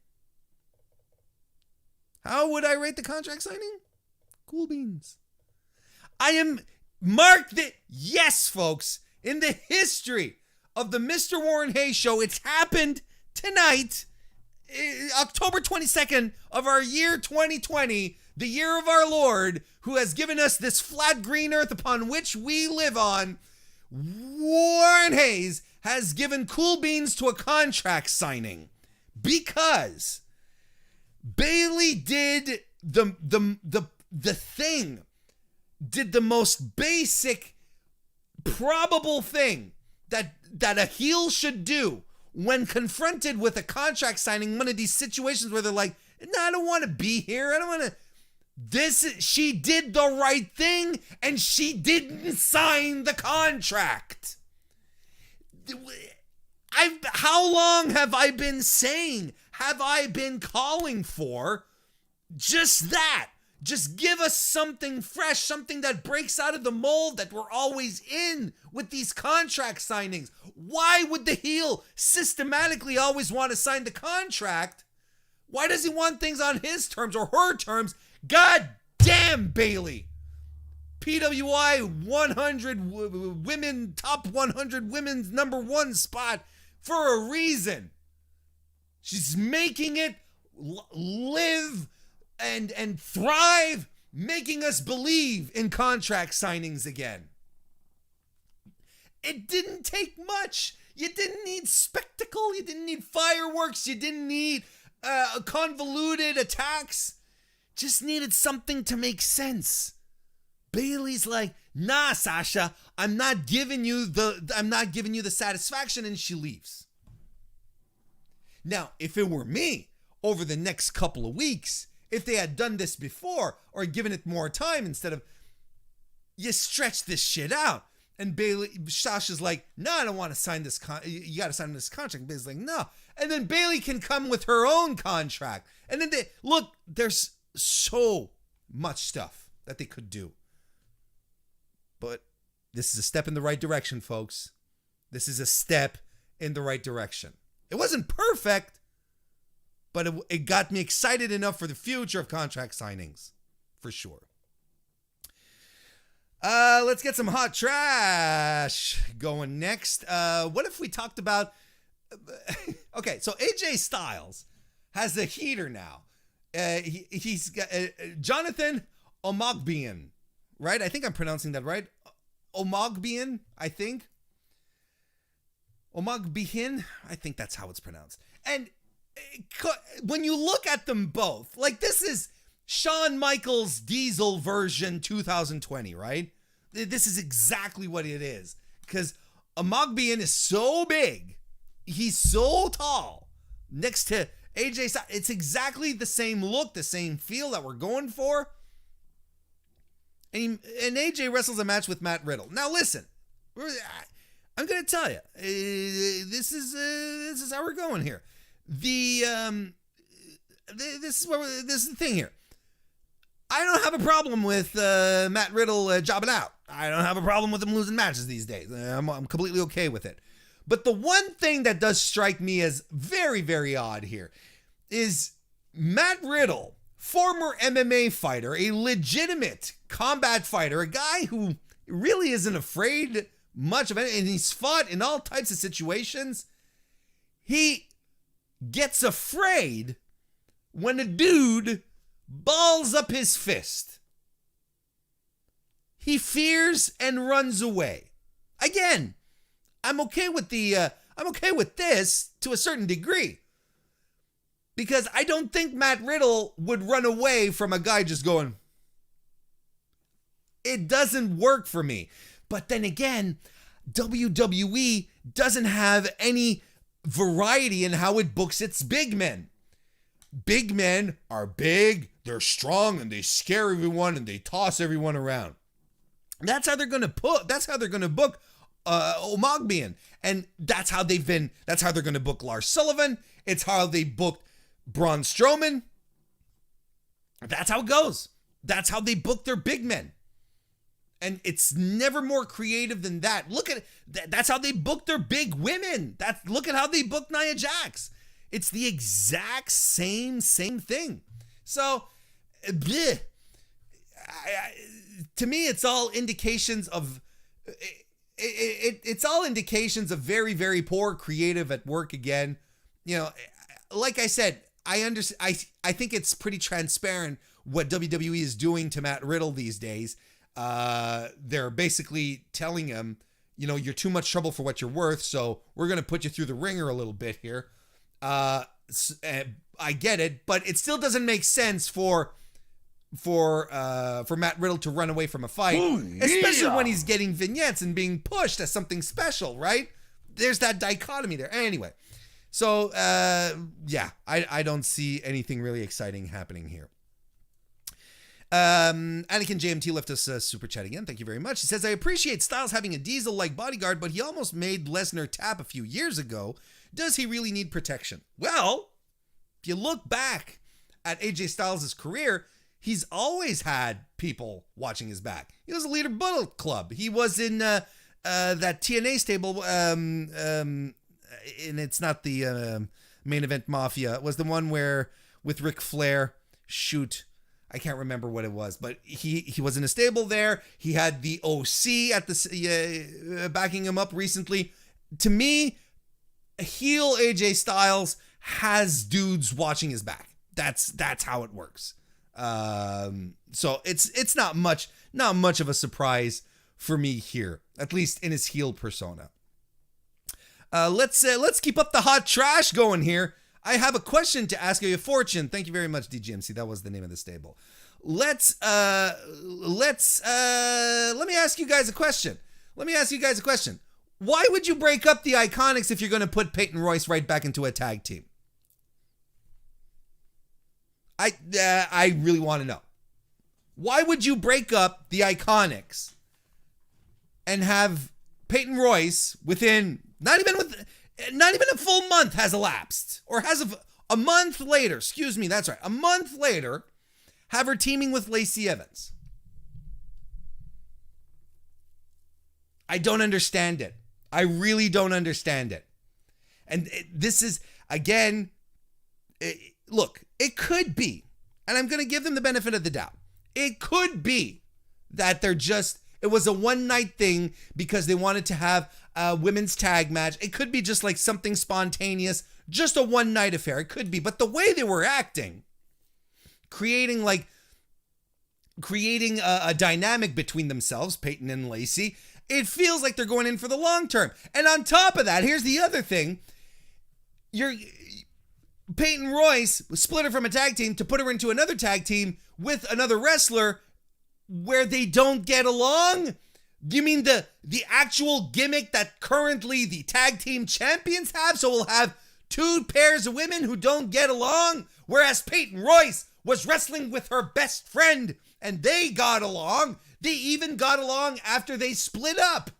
How would I rate the contract signing? Cool beans. I am marked that, yes, folks, in the history of the Mr. Warren Hayes show, it's happened tonight, October 22nd of our year 2020, the year of our Lord, who has given us this flat green earth upon which we live on. Warren Hayes has given cool beans to a contract signing because Bayley did the thing, did the most basic, probable thing that a heel should do when confronted with a contract signing, one of these situations where they're like, no, I don't want to be here. I don't want to. She did the right thing and she didn't sign the contract. How long have I been saying, have I been calling for just that? Just give us something fresh, something that breaks out of the mold that we're always in with these contract signings. Why would the heel systematically always want to sign the contract? Why does he want things on his terms or her terms? God damn, Bayley. PWI 100 women, top 100 women's number one spot for a reason. She's making it live and thrive, making us believe in contract signings again. It didn't take much. You didn't need spectacle. You didn't need fireworks. You didn't need convoluted attacks. Just needed something to make sense. Bayley's like, nah, Sasha, I'm not giving you the satisfaction, and she leaves. Now, if it were me, over the next couple of weeks, if they had done this before or given it more time instead of, you stretch this shit out. And Sasha's like, no, I don't want to sign this. You got to sign this contract. And Bayley's like, no. And then Bayley can come with her own contract. And then there's so much stuff that they could do. But this is a step in the right direction, folks. This is a step in the right direction. It wasn't perfect, but it got me excited enough for the future of contract signings, for sure. Let's get some hot trash going next. What if we talked about... Okay, so AJ Styles has a heater now. He's got Jonathan Omogbian, right? I think I'm pronouncing that right. Omogbian, I think. Omogbian, I think that's how it's pronounced. And when you look at them both, like, this is Shawn Michaels Diesel version 2020, right? This is exactly what it is. Because Omogbian is so big. He's so tall. Next to AJ Styles. It's exactly the same look, the same feel that we're going for. And AJ wrestles a match with Matt Riddle. Now listen, I'm going to tell you, this is how we're going here. This is the thing here. I don't have a problem with Matt Riddle jobbing out. I don't have a problem with him losing matches these days. I'm completely okay with it. But the one thing that does strike me as very, very odd here is Matt Riddle, former MMA fighter, a legitimate combat fighter, a guy who really isn't afraid much of it, and he's fought in all types of situations. He gets afraid when a dude balls up his fist. He fears and runs away. Again, I'm okay with this to a certain degree, because I don't think Matt Riddle would run away from a guy just going. It doesn't work for me. But then again, WWE doesn't have any variety in how it books its big men. Big men are big, they're strong, and they scare everyone and they toss everyone around. That's how they're gonna book Omogbian. And that's how they're gonna book Lars Sullivan. It's how they booked Braun Strowman. That's how it goes. That's how they book their big men. And it's never more creative than that. Look at that's how they book their big women. Look at how they book Nia Jax. It's the exact same thing. So, to me, it's all indications of it's all indications of very, very poor creative at work again. You know, like I said, I think it's pretty transparent what WWE is doing to Matt Riddle these days. They're basically telling him, you know, you're too much trouble for what you're worth, so we're going to put you through the ringer a little bit here. I get it, but it still doesn't make sense for Matt Riddle to run away from a fight, especially when he's getting vignettes and being pushed as something special, right? There's that dichotomy there. Anyway, so I don't see anything really exciting happening here. Anakin JMT left us a super chat again. Thank you very much. He says, I appreciate Styles having a Diesel-like bodyguard, but he almost made Lesnar tap a few years ago. Does he really need protection? Well, if you look back at AJ Styles' career, he's always had people watching his back. He was a leader of Bullet Club. He was in that TNA stable, and it's not the Main Event Mafia. It was the one where with Ric Flair, I can't remember what it was, but he was in a stable there. He had the OC at the backing him up recently. To me, heel AJ Styles has dudes watching his back. That's how it works. So it's not much of a surprise for me here, at least in his heel persona. Let's keep up the hot trash going here. I have a question to ask you, Fortune. Thank you very much, DGMC. That was the name of the stable. Let me ask you guys a question. Why would you break up the Iconics if you're going to put Peyton Royce right back into a tag team? I really want to know. Why would you break up the Iconics and have Peyton Royce within not even a full month has elapsed, or has a month later, excuse me, that's right, a month later, have her teaming with Lacey Evans? I don't understand it. I really don't understand it. And this is, again, look, it could be, and I'm going to give them the benefit of the doubt. It could be that it was a one-night thing because they wanted to have a women's tag match. It could be just like something spontaneous, just a one-night affair. It could be. But the way they were acting, creating a dynamic between themselves, Peyton and Lacey, it feels like they're going in for the long term. And on top of that, here's the other thing. Peyton Royce split her from a tag team to put her into another tag team with another wrestler where they don't get along? You mean the actual gimmick that currently the tag team champions have? So we'll have two pairs of women who don't get along, whereas Peyton Royce was wrestling with her best friend and they got along. They even got along after they split up.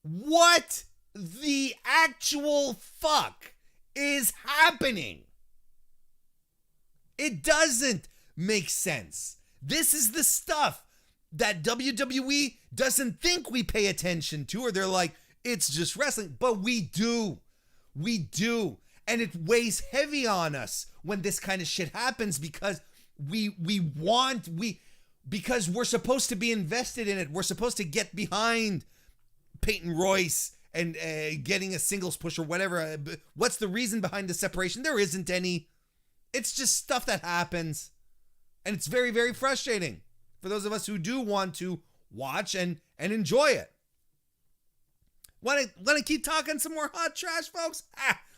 What the actual fuck is happening? It doesn't make sense. This is the stuff that WWE doesn't think we pay attention to, or they're like, it's just wrestling, but we do. We do. And it weighs heavy on us when this kind of shit happens because because we're supposed to be invested in it. We're supposed to get behind Peyton Royce and getting a singles push or whatever. What's the reason behind the separation? There isn't any. It's just stuff that happens. And it's very, very frustrating for those of us who do want to watch and enjoy it. Want to keep talking some more hot trash, folks?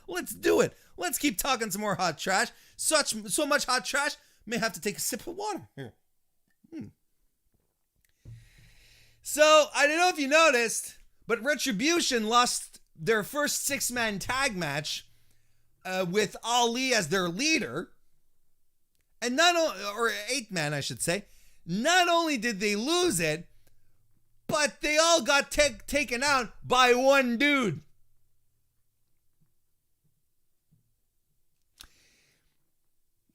Let's do it. Let's keep talking some more hot trash. So much hot trash, may have to take a sip of water here. So, I don't know if you noticed, but Retribution lost their first 6-man tag match with Ali as their leader. And or 8-man, I should say. Not only did they lose it, but they all got taken out by one dude.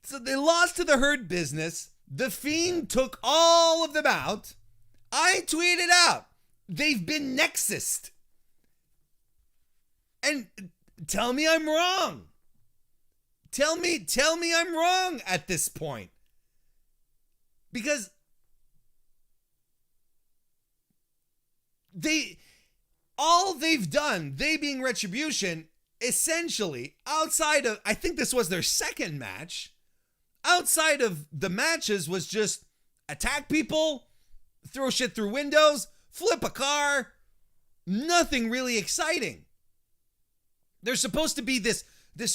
So they lost to the Hurt Business. The Fiend took all of them out. I tweeted out, they've been Nexused. And tell me I'm wrong. Tell me I'm wrong at this point. Because all they've done, they being Retribution, essentially, outside of, I think this was their second match, outside of the matches was just attack people, throw shit through windows, flip a car, nothing really exciting. They're supposed to be this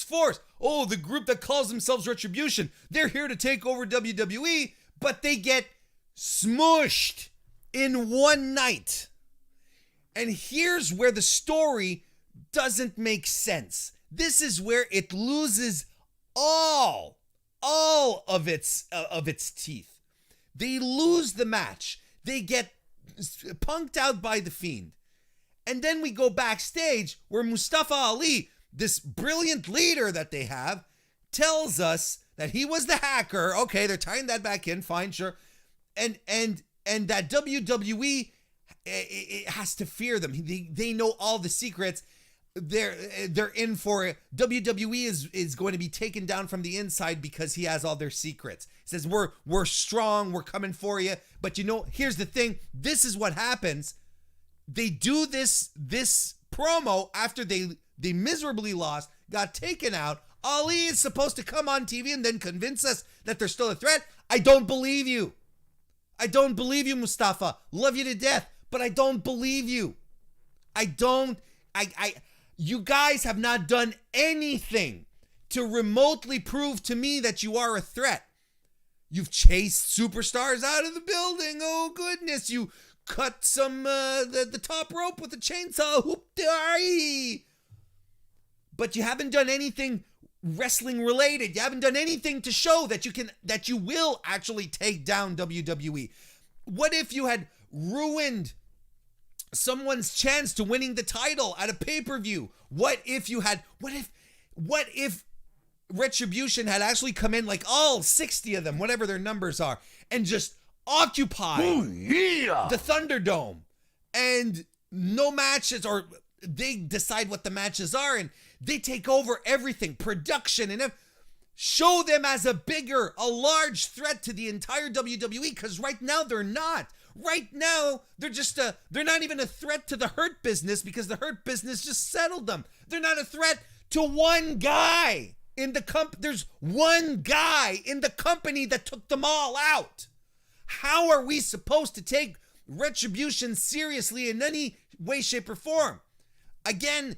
force. Oh, the group that calls themselves Retribution, they're here to take over WWE, but they get smushed in one night. And here's where the story doesn't make sense. This is where it loses all of its teeth. They lose the match. They get punked out by the Fiend. And then we go backstage where Mustafa Ali, this brilliant leader that they have, tells us that he was the hacker. Okay, they're tying that back in, fine, sure. And that WWE it has to fear them. They know all the secrets. They're in for it. WWE is going to be taken down from the inside because he has all their secrets. He says, we're strong, we're coming for you. But here's the thing. This is what happens. They do this promo after they miserably lost, got taken out. Ali is supposed to come on TV and then convince us that they're still a threat. I don't believe you. I don't believe you, Mustafa. Love you to death, but I don't believe you. You guys have not done anything to remotely prove to me that you are a threat. You've chased superstars out of the building. Oh, goodness. You cut the top rope with a chainsaw. Whoop-de-ay. But you haven't done anything wrestling related. You haven't done anything to show that you will actually take down WWE. What if you had ruined someone's chance to winning the title at a pay-per-view? What if Retribution had actually come in, like all 60 of them, whatever their numbers are, and just occupy the Thunderdome, and no matches, or they decide what the matches are and they take over everything, production, and show them as a large threat to the entire WWE, because right now they're not. Right now, they're not even a threat to the Hurt Business because the Hurt Business just settled them. They're not a threat to one guy in the There's one guy in the company that took them all out. How are we supposed to take Retribution seriously in any way, shape, or form? Again,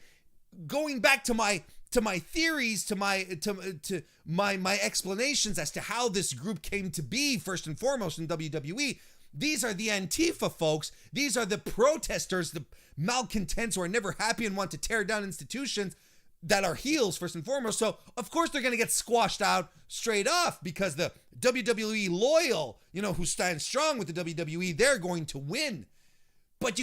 going back to my theories, to my explanations as to how this group came to be, first and foremost in WWE. These are the Antifa folks. These are the protesters, the malcontents who are never happy and want to tear down institutions, that are heels first and foremost. So of course they're going to get squashed out straight off, because the WWE loyal, who stand strong with the WWE, they're going to win. But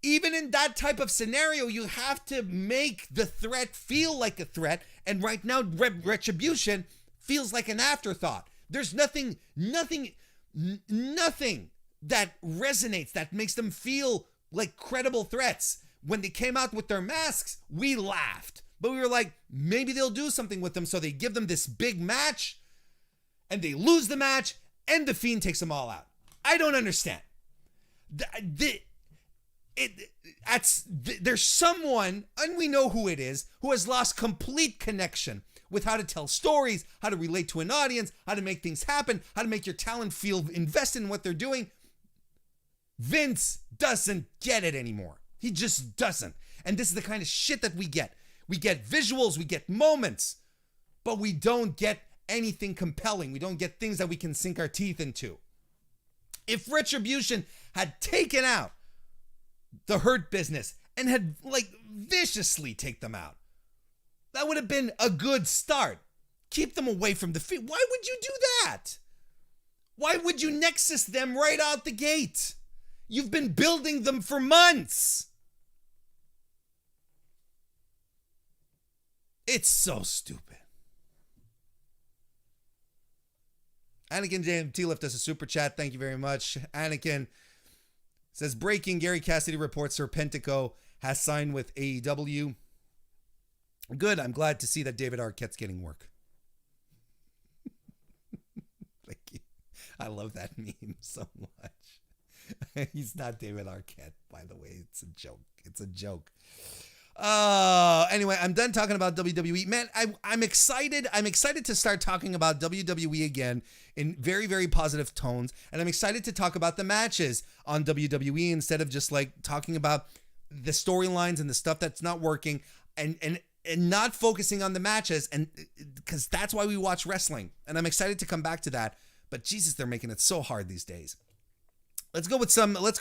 even in that type of scenario, you have to make the threat feel like a threat. And right now, Retribution feels like an afterthought. There's nothing that resonates, that makes them feel like credible threats. When they came out with their masks, we laughed. But we were like, maybe they'll do something with them, so they give them this big match, and they lose the match, and The Fiend takes them all out. I don't understand. There's someone, and we know who it is, who has lost complete connection with how to tell stories, how to relate to an audience, how to make things happen, how to make your talent feel invested in what they're doing. Vince doesn't get it anymore. He just doesn't. And this is the kind of shit that we get. We get visuals, we get moments, but we don't get anything compelling. We don't get things that we can sink our teeth into. If Retribution had taken out the Hurt Business and had viciously take them out, that would have been a good start. Keep them away from the Fiend. Why would you do that? Why would you Nexus them right out the gate? You've been building them for months. It's so stupid. Anakin JMT left us a super chat. Thank you very much. Anakin says, breaking, Gary Cassidy reports Serpentico has signed with AEW. Good. I'm glad to see that David Arquette's getting work. Thank you. I love that meme so much. He's not David Arquette, by the way. It's a joke. It's a joke. Anyway, I'm done talking about WWE. Man, I'm excited. I'm excited to start talking about WWE again in very, very positive tones. And I'm excited to talk about the matches on WWE instead of just talking about the storylines and the stuff that's not working and not focusing on the matches. And because that's why we watch wrestling. And I'm excited to come back to that. But Jesus, they're making it so hard these days. Let's go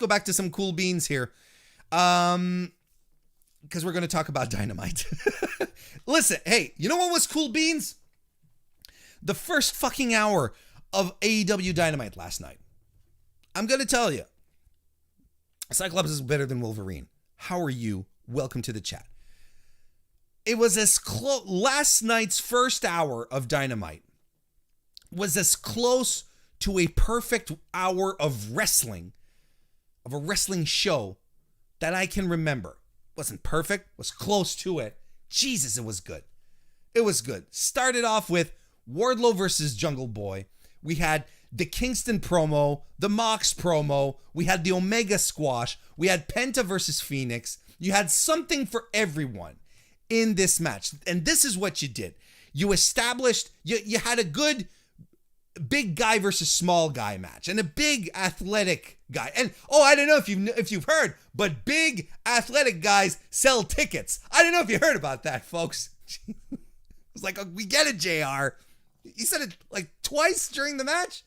back to some cool beans here. Because we're going to talk about Dynamite. Listen, hey, you know what was cool beans? The first fucking hour of AEW Dynamite last night. I'm going to tell you. Cyclops is better than Wolverine. How are you? Welcome to the chat. It was as close. Last night's first hour of Dynamite was as close to a perfect hour of wrestling, of a wrestling show that I can remember. Wasn't perfect, was close to it. Jesus, it was good. It was good. Started off with Wardlow versus Jungle Boy. We had the Kingston promo, the Mox promo. We had the Omega squash. We had Penta versus Phoenix. You had something for everyone in this match. And this is what you did. You established, you had a good big guy versus small guy match and a big athletic guy. And I don't know if you've heard, but big athletic guys sell tickets. I don't know if you heard about that, folks. It's like, we get it, JR. He said it twice during the match.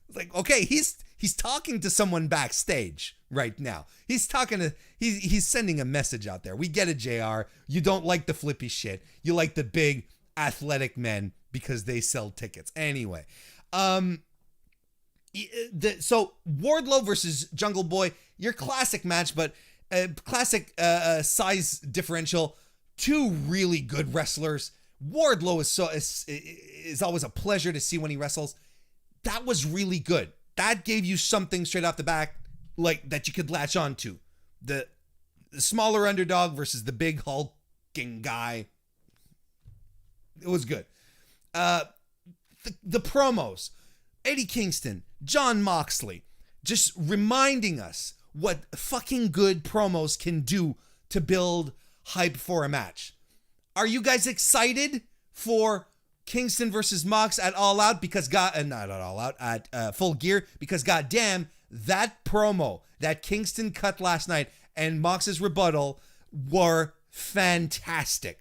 It's like, okay, he's talking to someone backstage right now. He's sending a message out there. We get it, JR. You don't like the flippy shit. You like the big athletic men because they sell tickets. Anyway, so Wardlow versus Jungle Boy, your classic match, but classic size differential. Two really good wrestlers. Wardlow is always a pleasure to see when he wrestles. That was really good. That gave you something straight off the back, that you could latch on to. The smaller underdog versus the big hulking guy. It was good. The promos, Eddie Kingston, Jon Moxley, just reminding us what fucking good promos can do to build hype for a match. Are you guys excited for Kingston versus Mox at All Out? Because not at All Out, at Full Gear, because goddamn, that promo that Kingston cut last night and Mox's rebuttal were fantastic.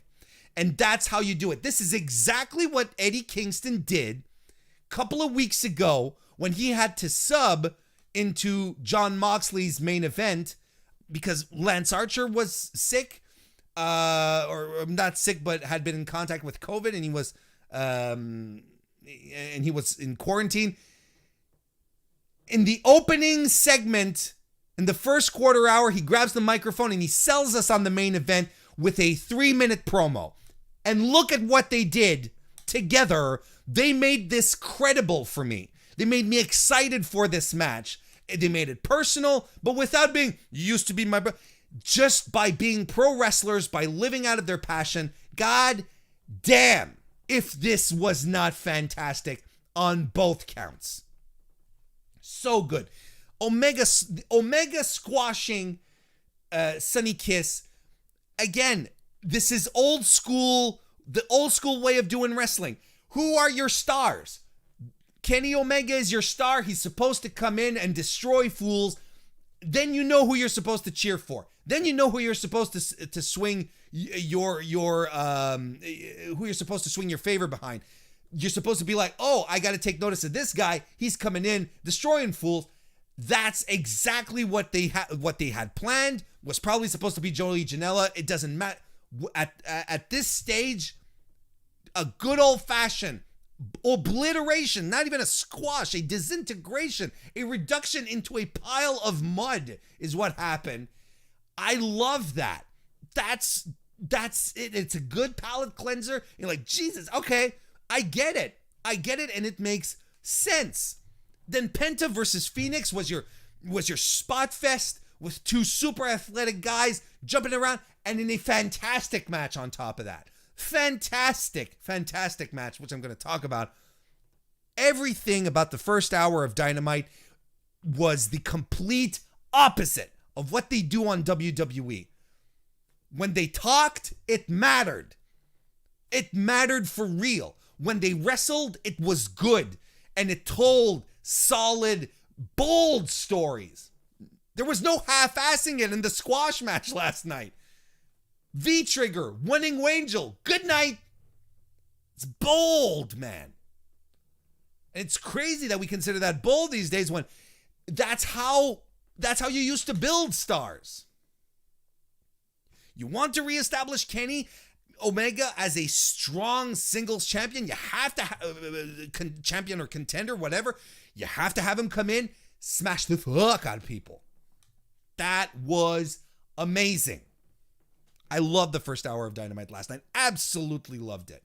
And that's how you do it. This is exactly what Eddie Kingston did a couple of weeks ago when he had to sub into Jon Moxley's main event because Lance Archer was sick, or not sick, but had been in contact with COVID, and he was in quarantine. In the opening segment, in the first quarter hour, he grabs the microphone and he sells us on the main event with a 3-minute promo. And look at what they did together, they made this credible for me. They made me excited for this match. They made it personal, but without being, you used to be my brother. Just by being pro wrestlers, by living out of their passion. God damn, if this was not fantastic on both counts. So good. Omega squashing Sonny Kiss. Again, this is old school, the old school way of doing wrestling. Who are your stars? Kenny Omega is your star. He's supposed to come in and destroy fools. Then you know who you're supposed to cheer for. Then you know who you're supposed to swing who you're supposed to swing your favor behind. You're supposed to be like, oh, I got to take notice of this guy. He's coming in, destroying fools. That's exactly what they had planned. Was probably supposed to be Joey Janela. It doesn't matter. At this stage, a good old-fashioned obliteration, not even a squash, a disintegration, a reduction into a pile of mud is what happened. I love that. That's it. It's a good palate cleanser. You're like, Jesus, okay, I get it, and it makes sense. Then Penta versus Phoenix was your spot fest with two super athletic guys jumping around, and in a fantastic match on top of that. Fantastic match, which I'm going to talk about. Everything about the first hour of Dynamite was the complete opposite of what they do on WWE. When they talked, it mattered. It mattered for real. When they wrestled, it was good. And it told solid, bold stories. There was no half-assing it in the squash match last night. V-Trigger, winning Wangel, good night. It's bold, man. And it's crazy that we consider that bold these days when that's how you used to build stars. You want to reestablish Kenny Omega as a strong singles champion, you have to champion or contender, whatever. You have to have him come in, smash the fuck out of people. That was amazing. I loved the first hour of Dynamite last night. Absolutely loved it.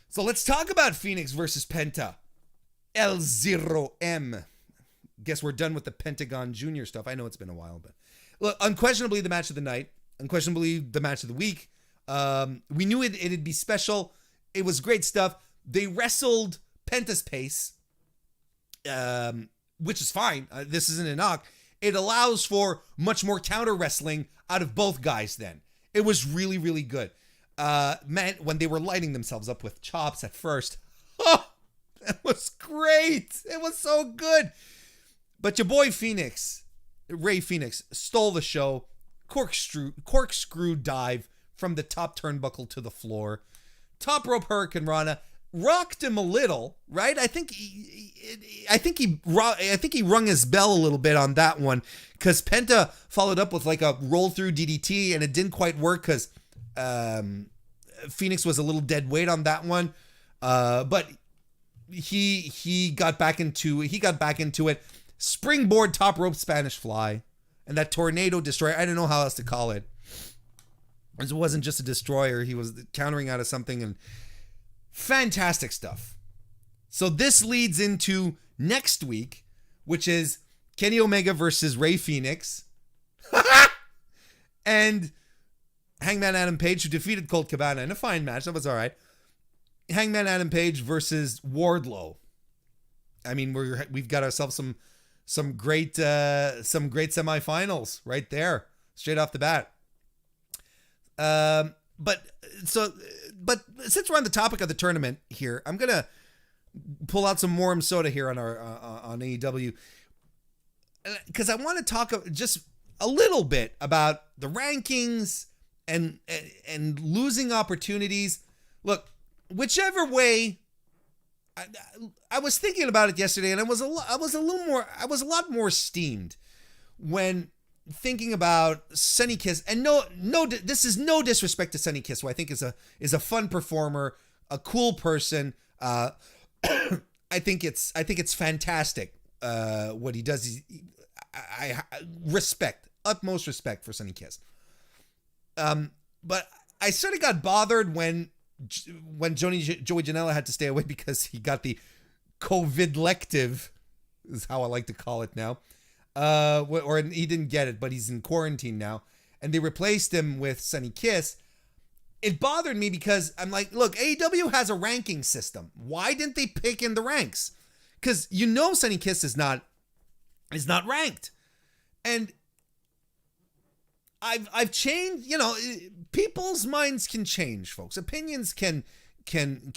So let's talk about Phoenix versus Penta El Zero M. Guess we're done with the Pentagon Jr. stuff. I know it's been a while, but look, unquestionably the match of the night, unquestionably the match of the week. We knew it'd be special. It was great stuff. They wrestled Penta's pace, which is fine. This isn't a knock. It allows for much more counter wrestling out of both guys then. It was really, really good. Man, when they were lighting themselves up with chops at first, oh, that was great. It was so good. But your boy Phoenix, Ray Phoenix, stole the show. Corkscrew dive from the top turnbuckle to the floor. Top rope Hurricane Rana. Rocked him a little, right? I think he rung his bell a little bit on that one because Penta followed up with like a roll through DDT and it didn't quite work because Phoenix was a little dead weight on that one. But he got back into it. Springboard top rope Spanish fly and that tornado destroyer. I don't know how else to call it. It wasn't just a destroyer. He was countering out of something and fantastic stuff. So this leads into next week, which is Kenny Omega versus Ray Phoenix and Hangman Adam Page, who defeated Colt Cabana in a fine match. That was all right. Hangman Adam Page versus Wardlow. I mean, we've got ourselves some great semifinals right there, straight off the bat. But since we're on the topic of the tournament here, I'm gonna pull out some Morum Soda here on our on AEW because I want to talk just a little bit about the rankings and losing opportunities. Look, whichever way. I was thinking about it yesterday, and I was a lot more steamed when thinking about Sonny Kiss. And this is no disrespect to Sonny Kiss, who I think is a fun performer, a cool person. I think it's fantastic what he does. I utmost respect for Sonny Kiss. But I sort of got bothered when when Joey Janela had to stay away because he got the COVID-lective, is how I like to call it now. Or he didn't get it, but he's in quarantine now. And they replaced him with Sonny Kiss. It bothered me because I'm like, look, AEW has a ranking system. Why didn't they pick in the ranks? Because Sonny Kiss is not ranked. And I've changed, people's minds can change, folks. Opinions can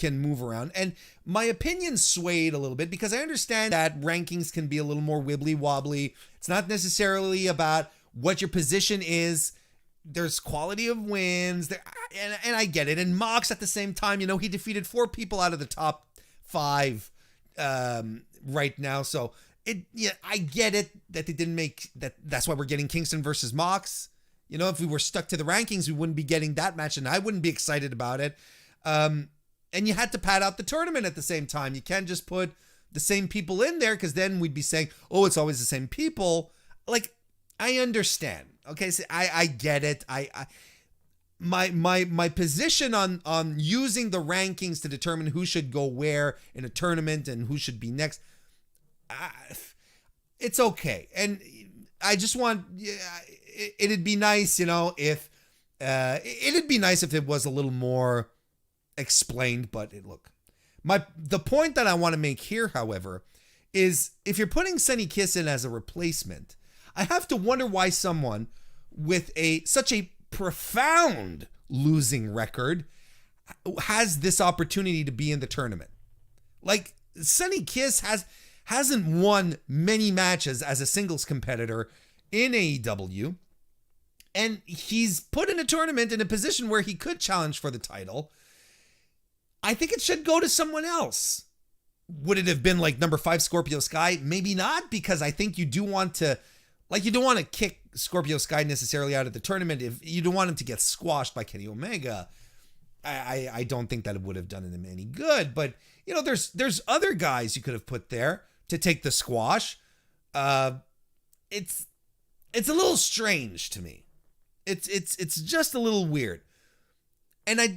move around. And my opinion swayed a little bit because I understand that rankings can be a little more wibbly wobbly. It's not necessarily about what your position is. There's quality of wins there, and I get it. And Mox at the same time, he defeated 4 people out of the top 5 right now. So I get it that they didn't make that. That's why we're getting Kingston versus Mox. If we were stuck to the rankings, we wouldn't be getting that match, and I wouldn't be excited about it. And you had to pad out the tournament at the same time. You can't just put the same people in there because then we'd be saying, oh, it's always the same people. Like, I understand. Okay, so I get it. My position on using the rankings to determine who should go where in a tournament and who should be next, it's okay. And I just want, it'd be nice, if it'd be nice if it was a little more explained. But the point that I want to make here, however, is if you're putting Sonny Kiss in as a replacement, I have to wonder why someone with such a profound losing record has this opportunity to be in the tournament. Like, Sonny Kiss hasn't won many matches as a singles competitor in AEW, and he's put in a tournament in a position where he could challenge for the title. I think it should go to someone else. Would it have been like number 5 Scorpio Sky? Maybe not, because I think you don't want to kick Scorpio Sky necessarily out of the tournament if you don't want him to get squashed by Kenny Omega. I don't think that it would have done him any good. But there's other guys you could have put there to take the squash. It's a little strange to me. It's just a little weird. And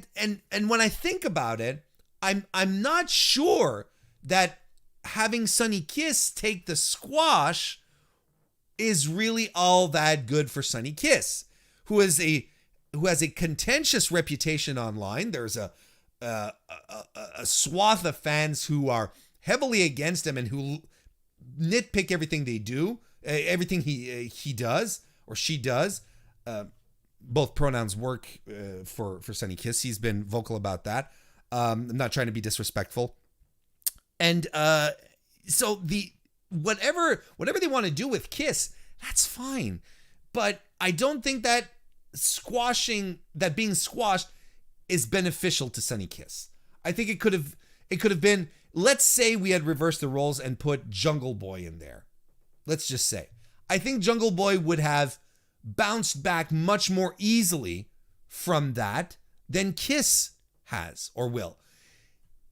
when I think about it, I'm not sure that having Sonny Kiss take the squash is really all that good for Sonny Kiss, who has a contentious reputation online. There's a swath of fans who are heavily against him and who nitpick everything they do, everything he does or she does. Both pronouns work for Sonny Kiss. He's been vocal about that. I'm not trying to be disrespectful. And so whatever they want to do with Kiss, that's fine. But I don't think that being squashed is beneficial to Sonny Kiss. I think it could have been, let's say we had reversed the roles and put Jungle Boy in there. Let's just say. I think Jungle Boy would have bounced back much more easily from that than Kiss has or will.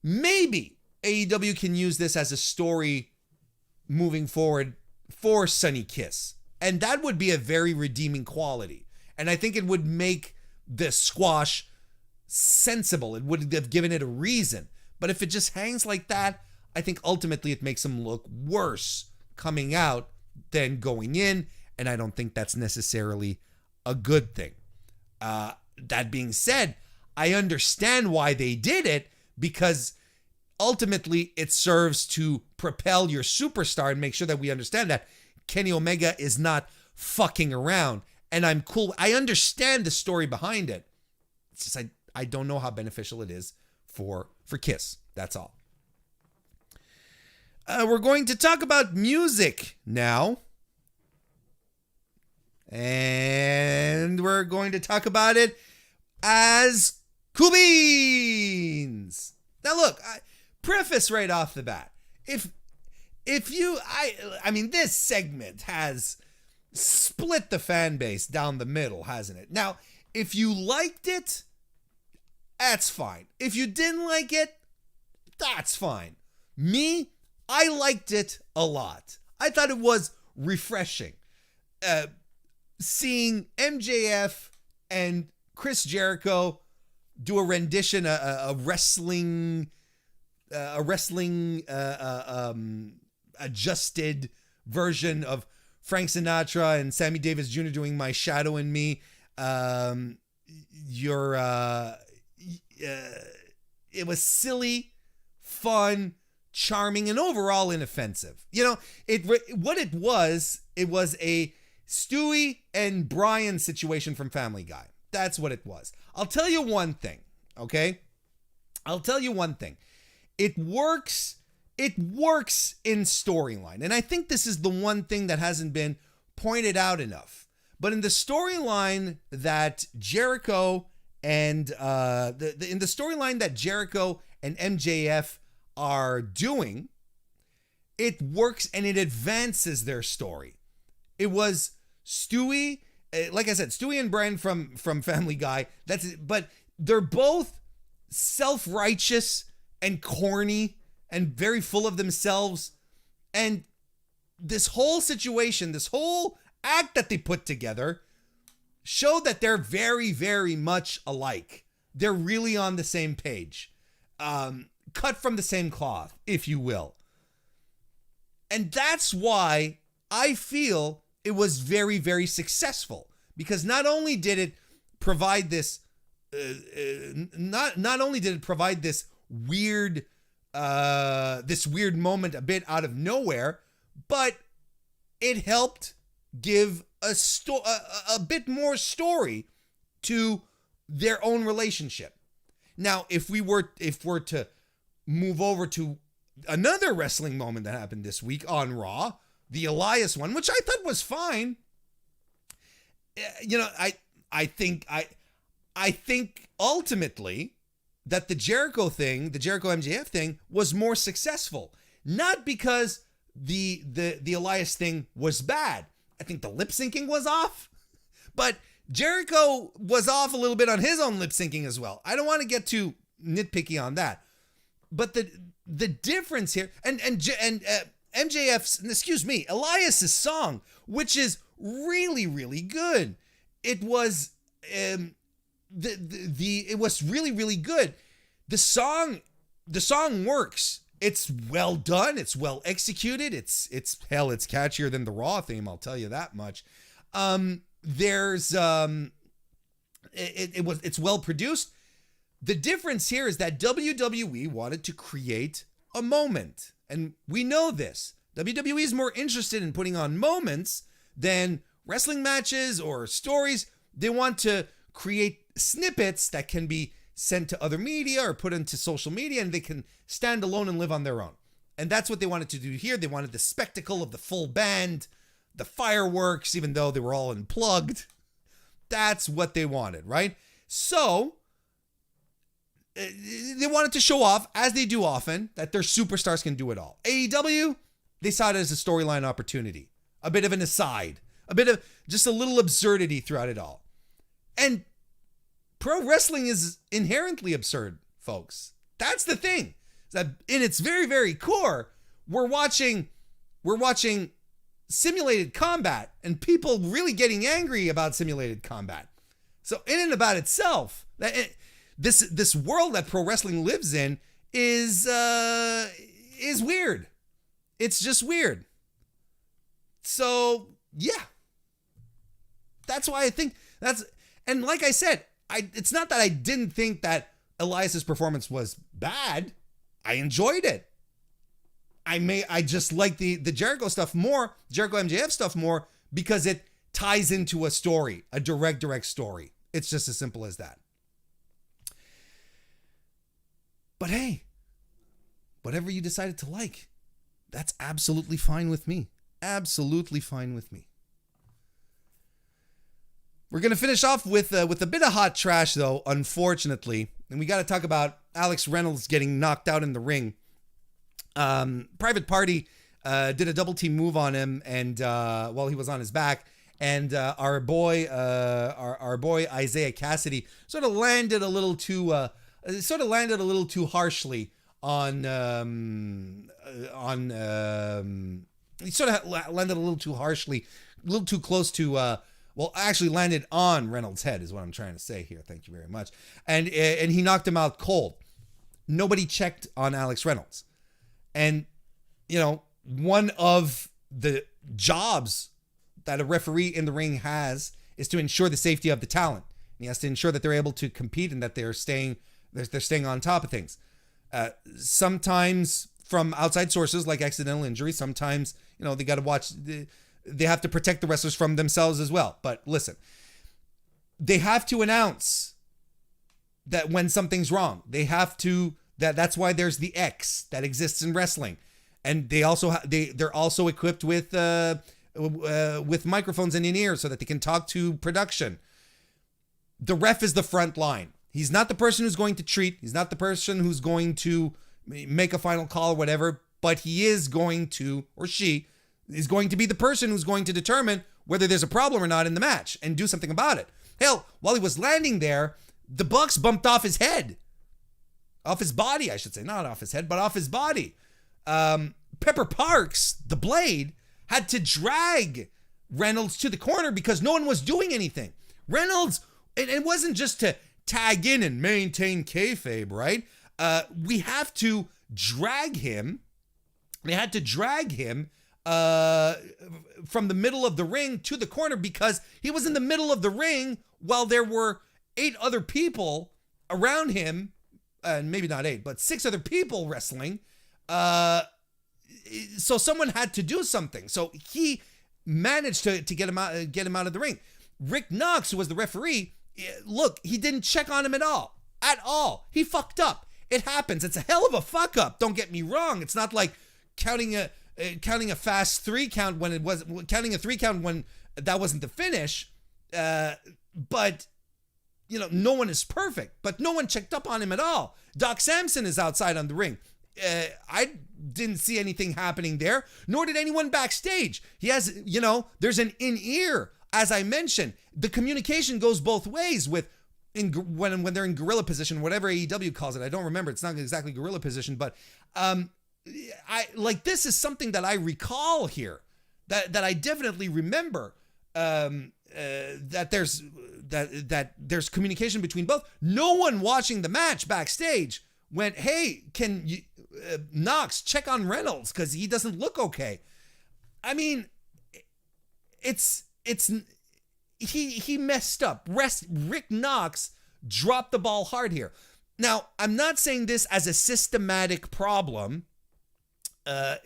Maybe AEW can use this as a story moving forward for Sonny Kiss. And that would be a very redeeming quality. And I think it would make the squash sensible. It would have given it a reason. But if it just hangs like that, I think ultimately it makes him look worse coming out than going in. And I don't think that's necessarily a good thing. That being said, I understand why they did it, because ultimately it serves to propel your superstar and make sure that we understand that Kenny Omega is not fucking around. And I'm cool. I understand the story behind it. It's just I don't know how beneficial it is for Kiss. That's all. We're going to talk about music now. And we're going to talk about it as Cool Beans. Now look, preface right off the bat. I mean, this segment has split the fan base down the middle, hasn't it? Now, if you liked it, that's fine. If you didn't like it, that's fine. Me, I liked it a lot. I thought it was refreshing. Seeing MJF and Chris Jericho do a rendition, a wrestling adjusted version of Frank Sinatra and Sammy Davis Jr. doing My Shadow and Me. It was silly, fun, charming, and overall inoffensive. What it was a Stewie and Brian situation from Family Guy. That's what it was. I'll tell you one thing, okay? It works in storyline. And I think this is the one thing that hasn't been pointed out enough. But in the storyline that Jericho and MJF are doing, it works and it advances their story. It was Stewie, like I said, Stewie and Brian from Family Guy. That's it. But they're both self-righteous and corny and very full of themselves. And this whole situation, this whole act that they put together showed that they're very, very much alike. They're really on the same page. Cut from the same cloth, if you will. And that's why I feel it was very, very successful, because not only did it provide this, not only did it provide this weird moment a bit out of nowhere, but it helped give a bit more story to their own relationship. Now, if we're to move over to another wrestling moment that happened this week on Raw, the Elias one, which I thought was fine. I think ultimately that the Jericho MJF thing was more successful, not because the Elias thing was bad. I think the lip syncing was off, but Jericho was off a little bit on his own lip syncing as well. I don't want to get too nitpicky on that, but the difference here, and Elias's song, which is really, really good. It was it was really, really good. The song works. It's well done. It's well executed. It's catchier than the Raw theme. I'll tell you that much. It's well produced. The difference here is that WWE wanted to create a moment. And we know this. WWE is more interested in putting on moments than wrestling matches or stories. They want to create snippets that can be sent to other media or put into social media, and they can stand alone and live on their own. And that's what they wanted to do here. They wanted the spectacle of the full band, the fireworks, even though they were all unplugged. That's what they wanted, right? So they wanted to show off, as they do often, that their superstars can do it all. AEW, they saw it as a storyline opportunity, a bit of an aside, a bit of just a little absurdity throughout it all. And pro wrestling is inherently absurd, folks. That's the thing. That in its very, very core, we're watching simulated combat and people really getting angry about simulated combat. So in and about itself, this world that pro wrestling lives in is weird. It's just weird. So yeah, that's why I think and like I said, it's not that I didn't think that Elias's performance was bad. I enjoyed it. I just like the Jericho stuff more, Jericho MJF stuff more, because it ties into a story, a direct story. It's just as simple as that. But hey, whatever you decided to like, that's absolutely fine with me. Absolutely fine with me. We're going to finish off with a bit of hot trash, though, unfortunately. And we got to talk about Alex Reynolds getting knocked out in the ring. Private Party did a double team move on him, and while he was on his back, and our boy Isaiah Cassidy sort of landed a little too harshly on he sort of landed a little too harshly, a little too close to Well, actually landed on Reynolds' head is what I'm trying to say here. Thank you very much. And he knocked him out cold. Nobody checked on Alex Reynolds. And, one of the jobs that a referee in the ring has is to ensure the safety of the talent. And he has to ensure that they're able to compete and that they're staying on top of things. Sometimes from outside sources like accidental injury, sometimes, they got to watch, they have to protect the wrestlers from themselves as well. But listen, they have to announce that when something's wrong. They have to, that's why there's the X that exists in wrestling. And they also, they're also equipped with microphones in ears so that they can talk to production. The ref is the front line. He's not the person who's going to treat. He's not the person who's going to make a final call or whatever, but he is going to, or she is going to be the person who's going to determine whether there's a problem or not in the match and do something about it. Hell, while he was landing there, the Bucks bumped off his head. Off his body, I should say. Not off his head, but off his body. Pepper Parks, the Blade, had to drag Reynolds to the corner because no one was doing anything. Reynolds, it wasn't just to tag in and maintain kayfabe, right? We have to drag him. They had to drag him from the middle of the ring to the corner because he was in the middle of the ring while there were 8 other people around him, maybe not 8, but 6 other people wrestling. So someone had to do something. So he managed to get him out of the ring. Rick Knox, who was the referee, look, he didn't check on him at all. At all. He fucked up. It happens. It's a hell of a fuck up. Don't get me wrong. It's not like counting a fast 3 count when it was counting a 3 count when that wasn't the finish. But no one is perfect. But no one checked up on him at all. Doc Samson is outside on the ring. I didn't see anything happening there, nor did anyone backstage. He has, there's an in-ear. As I mentioned, the communication goes both ways when they're in gorilla position, whatever AEW calls it. I don't remember. It's not exactly gorilla position, but this is something that I recall here, that I definitely remember, that there's communication between both. No one watching the match backstage went, "Hey, can you, Knox, check on Reynolds because he doesn't look okay." I mean, he messed up. Rick Knox dropped the ball hard here. Now, I'm not saying this as a systematic problem, in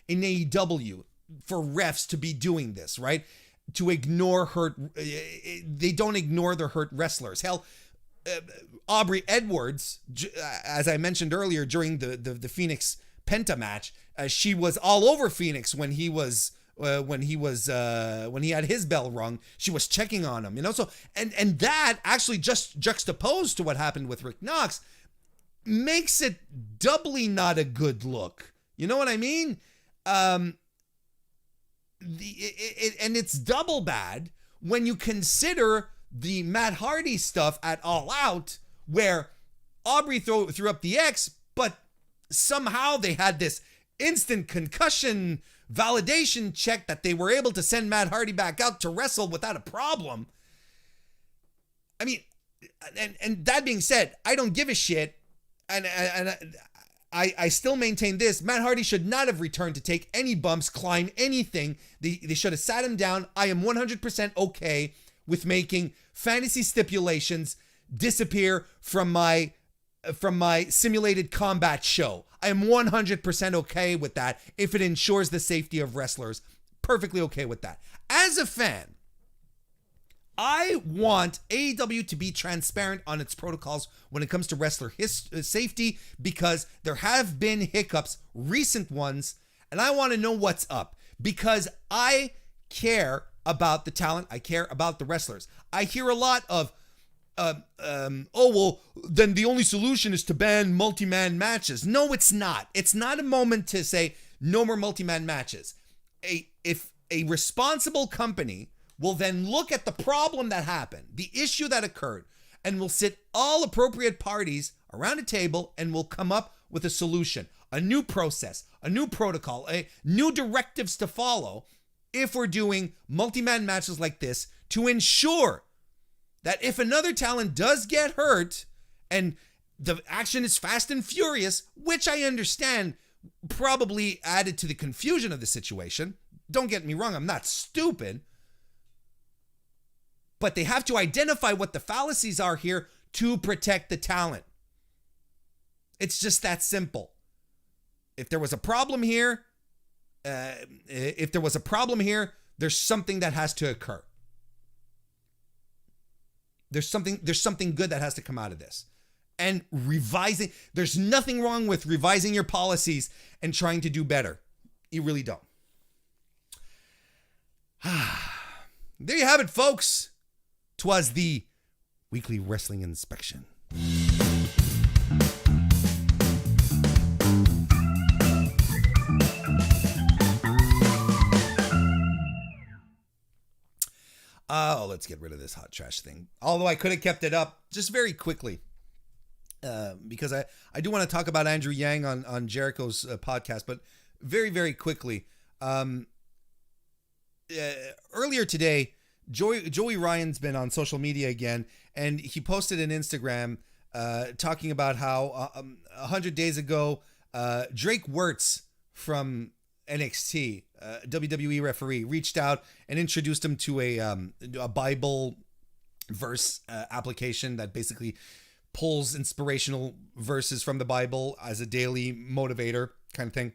AEW for refs to be doing this, right? To ignore they don't ignore their hurt wrestlers. Hell, Aubrey Edwards, as I mentioned earlier during the Phoenix Penta match, she was all over Phoenix when he had his bell rung. She was checking on him, so and that actually just juxtaposed to what happened with Rick Knox makes it doubly not a good look. You know what I mean? And it's double bad when you consider the Matt Hardy stuff at All Out, where Aubrey threw up the X, but somehow they had this instant concussion validation check that they were able to send Matt Hardy back out to wrestle without a problem. I mean, and that being said, I don't give a shit, and I still maintain this. Matt Hardy should not have returned to take any bumps, climb anything. They should have sat him down. I am 100% okay with making fantasy stipulations disappear from my simulated combat show. I am 100% okay with that if it ensures the safety of wrestlers. Perfectly okay with that. As a fan, I want AEW to be transparent on its protocols when it comes to wrestler safety, because there have been hiccups, recent ones, and I want to know what's up, because I care about the talent. I care about the wrestlers. I hear a lot of, then the only solution is to ban multi-man matches. No, it's not. It's not a moment to say no more multi-man matches. If a responsible company will then look at the problem that happened, the issue that occurred, and will sit all appropriate parties around a table and will come up with a solution, a new process, a new protocol, new directives to follow, if we're doing multi-man matches like this to ensure that if another talent does get hurt and the action is fast and furious, which I understand probably added to the confusion of the situation. Don't get me wrong, I'm not stupid. But they have to identify what the fallacies are here to protect the talent. It's just that simple. If there was a problem here, there's something that has to occur. There's something good that has to come out of this. And there's nothing wrong with revising your policies and trying to do better. You really don't. There you have it, folks. 'Twas the weekly wrestling inspection. Let's get rid of this hot trash thing. Although I could have kept it up just very quickly. Because I do want to talk about Andrew Yang on Jericho's podcast, but very, very quickly. Earlier today, Joey Ryan's been on social media again, and he posted an Instagram talking about how 100 days ago, Drake Wirtz from NXT, WWE referee, reached out and introduced him to a Bible verse application that basically pulls inspirational verses from the Bible as a daily motivator kind of thing.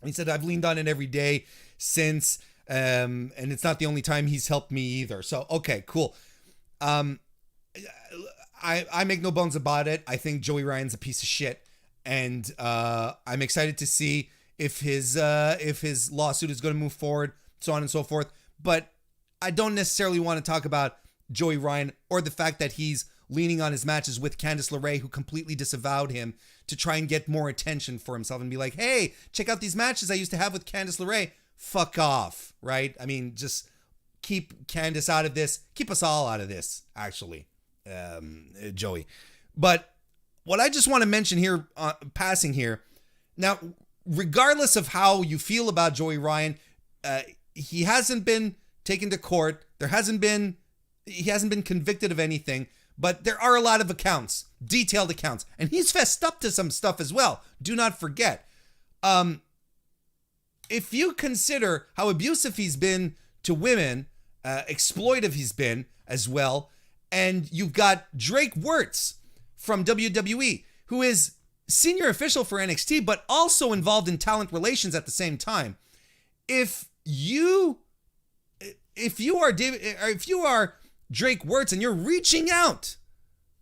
He said, I've leaned on it every day since, and it's not the only time he's helped me either. So, okay, cool. I make no bones about it. I think Joey Ryan's a piece of shit. And I'm excited to see if his lawsuit is going to move forward, so on and so forth. But I don't necessarily want to talk about Joey Ryan or the fact that he's leaning on his matches with Candice LeRae, who completely disavowed him to try and get more attention for himself and be like, hey, check out these matches I used to have with Candice LeRae. Fuck off, right? I mean, just keep Candice out of this. Keep us all out of this, actually, Joey. But what I just want to mention here, passing here, now, regardless of how you feel about Joey Ryan, he hasn't been taken to court. He hasn't been convicted of anything. But there are a lot of accounts, detailed accounts, and he's fessed up to some stuff as well. Do not forget. If you consider how abusive he's been to women, exploitive he's been as well, and you've got Drake Wirtz from WWE, who is senior official for NXT, but also involved in talent relations at the same time. If you are Drake Wirtz and you're reaching out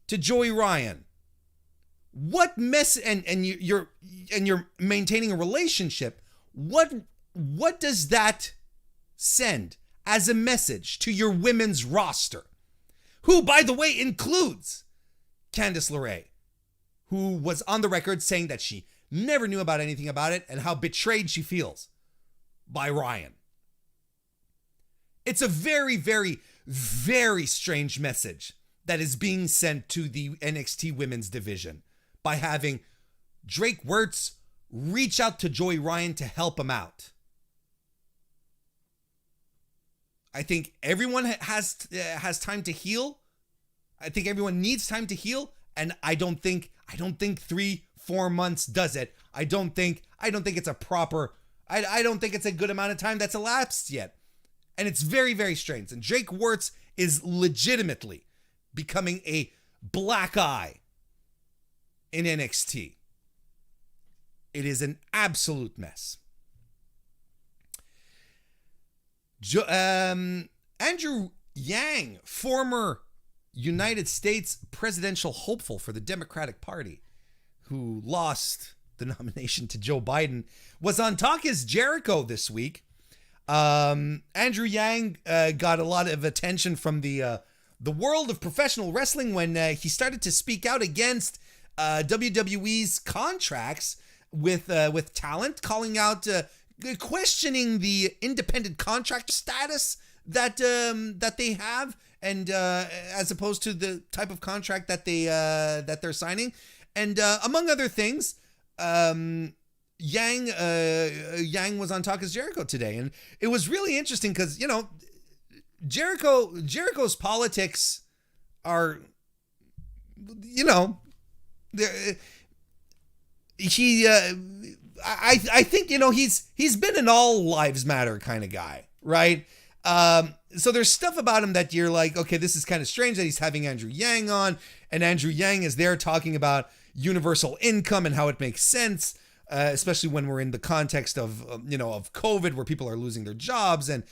to Joey Ryan, what mess and you're maintaining a relationship, what does that send as a message to your women's roster, who, by the way, includes Candice LeRae, who was on the record saying that she never knew about anything about it and how betrayed she feels by Ryan? It's a very, very, very strange message that is being sent to the NXT women's division by having Drake Wirtz reach out to Joey Ryan to help him out. I think everyone has time to heal. I think everyone needs time to heal, and I don't think 3-4 months does it. I don't think it's a proper. I don't think it's a good amount of time that's elapsed yet. And it's very, very strange. And Drake Wirtz is legitimately becoming a black eye in NXT. It is an absolute mess. Andrew Yang, former United States presidential hopeful for the Democratic Party, who lost the nomination to Joe Biden, was on Talk Is Jericho this week. Andrew Yang got a lot of attention from the world of professional wrestling when he started to speak out against WWE's contracts with talent, calling out, questioning the independent contract status that they have, and as opposed to the type of contract that they're signing, and among other things, Yang was on Talk is Jericho today, and it was really interesting because Jericho's politics are, I think he's been an all lives matter kind of guy, right? So there's stuff about him that you're like, okay, this is kind of strange that he's having Andrew Yang on, and Andrew Yang is there talking about universal income and how it makes sense, especially when we're in the context of of COVID, where people are losing their jobs and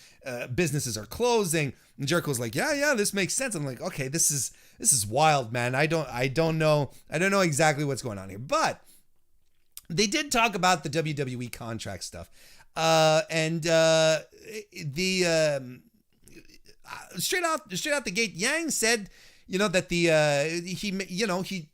businesses are closing. And Jericho's like, yeah, this makes sense. I'm like, okay, this is wild, man. I don't know exactly what's going on here, but they did talk about the WWE contract stuff, and straight out the gate, Yang said, that he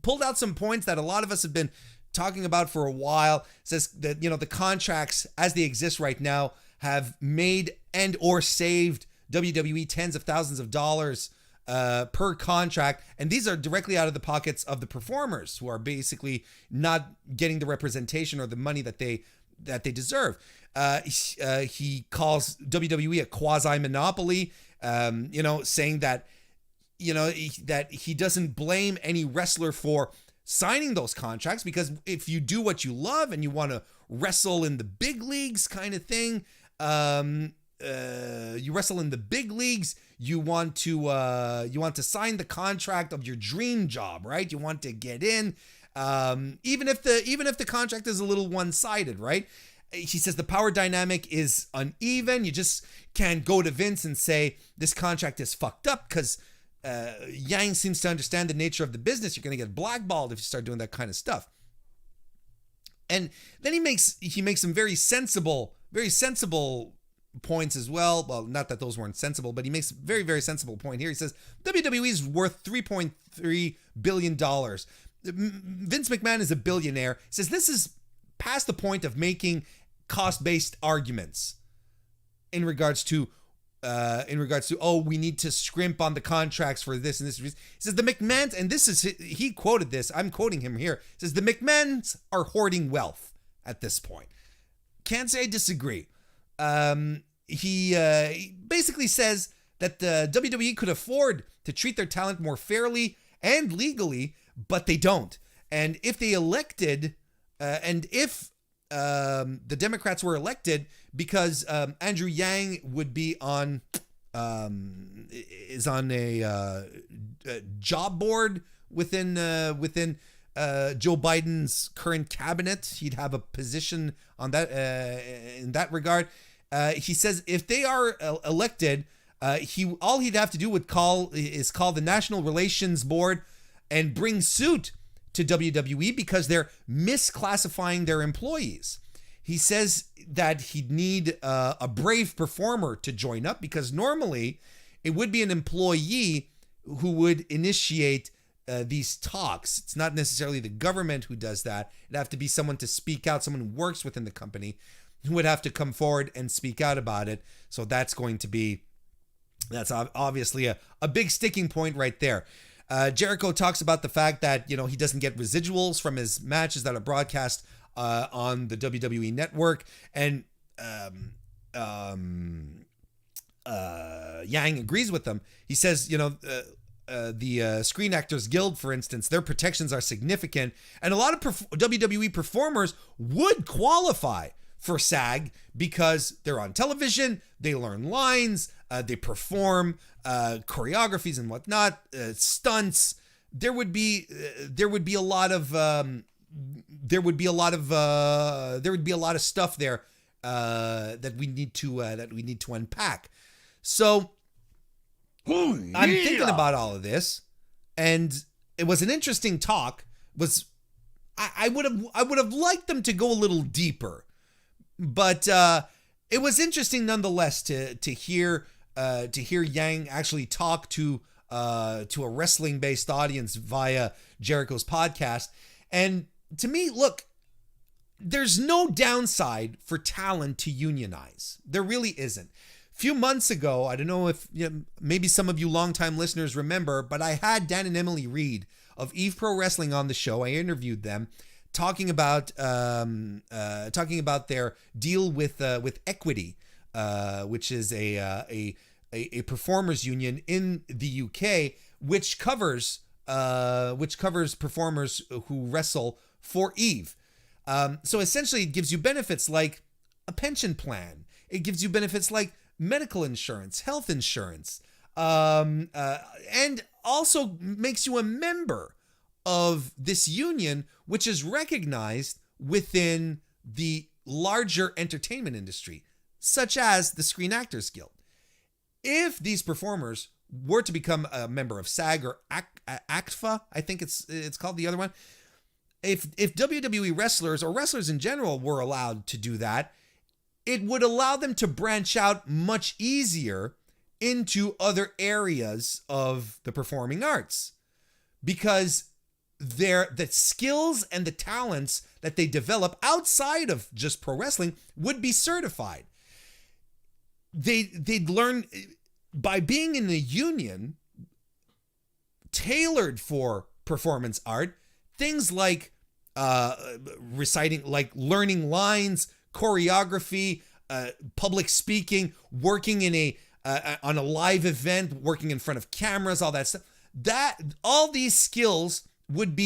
pulled out some points that a lot of us have been talking about for a while. Says that the contracts as they exist right now have made and or saved WWE tens of thousands of dollars per contract, and these are directly out of the pockets of the performers, who are basically not getting the representation or the money that they deserve. He calls WWE a quasi monopoly, saying that that he doesn't blame any wrestler for signing those contracts, because if you do what you love and you want to wrestle in the big leagues kind of thing, you wrestle in the big leagues, you want to sign the contract of your dream job, right? You want to get in, even if the contract is a little one-sided, right? He says the power dynamic is uneven. You just can't go to Vince and say this contract is fucked up, because Yang seems to understand the nature of the business. You're going to get blackballed if you start doing that kind of stuff. And then he makes some very sensible points as well. Well, not that those weren't sensible, but he makes a very, very sensible point here. He says WWE is worth $3.3 billion. Vince McMahon is a billionaire. He says this is past the point of making cost-based arguments in regards to we need to scrimp on the contracts for this and this. He says the McMahons, and this is, he quoted this, I'm quoting him here, he says the McMahons are hoarding wealth at this point. Can't say I disagree. He basically says that the WWE could afford to treat their talent more fairly and legally, but they don't. And if they elected, if the Democrats were elected, because Andrew Yang would be on is on a job board within Joe Biden's current cabinet. He'd have a position on that in that regard. He says if they are elected, all he'd have to do would call the National Relations Board and bring suit to WWE because they're misclassifying their employees. He says that he'd need a brave performer to join up, because normally it would be an employee who would initiate these talks. It's not necessarily the government who does that. It'd have to be someone to speak out, someone who works within the company, who would have to come forward and speak out about it. So that's obviously a big sticking point right there. Jericho talks about the fact that, he doesn't get residuals from his matches that are broadcast on the WWE network. And Yang agrees with them. He says, the Screen Actors Guild, for instance, their protections are significant. And a lot of WWE performers would qualify for SAG because they're on television, they learn lines, they perform choreographies and whatnot, stunts. There would be a lot of stuff there that we need to unpack. So I'm thinking about all of this, and it was an interesting talk. I would have liked them to go a little deeper, but it was interesting nonetheless to hear Yang actually talk to a wrestling based audience via Jericho's podcast. And to me, look, there's no downside for talent to unionize. There really isn't. A few months ago, I don't know if maybe some of you longtime listeners remember, but I had Dan and Emily Reed of Eve Pro Wrestling on the show. I interviewed them, talking about their deal with Equity, which is a performers union in the UK, which covers performers who wrestle for Eve. So essentially, it gives you benefits like a pension plan. It gives you benefits like medical insurance, health insurance, and also makes you a member of this union, which is recognized within the larger entertainment industry, such as the Screen Actors Guild. If these performers were to become a member of SAG or ACTFA, I think it's called the other one, if WWE wrestlers or wrestlers in general were allowed to do that, it would allow them to branch out much easier into other areas of the performing arts, because the skills and the talents that they develop outside of just pro wrestling would be certified. They'd learn by being in a union tailored for performance art, things like reciting, like learning lines, choreography, public speaking, working in on a live event, working in front of cameras, all that stuff. That all these skills would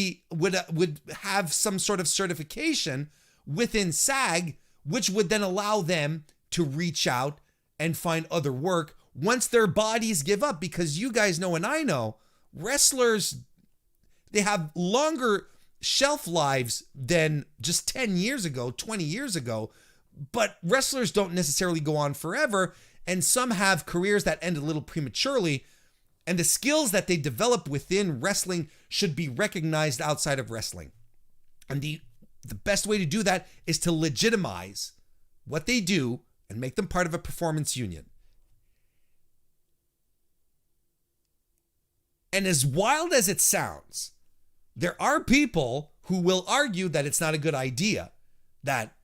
have some sort of certification within SAG, which would then allow them to reach out and find other work once their bodies give up. Because you guys know, and I know, wrestlers, they have longer shelf lives than just 10 years ago, 20 years ago, but wrestlers don't necessarily go on forever, and some have careers that end a little prematurely, and the skills that they develop within wrestling should be recognized outside of wrestling. And the best way to do that is to legitimize what they do and make them part of a performance union. And as wild as it sounds, there are people who will argue that it's not a good idea, that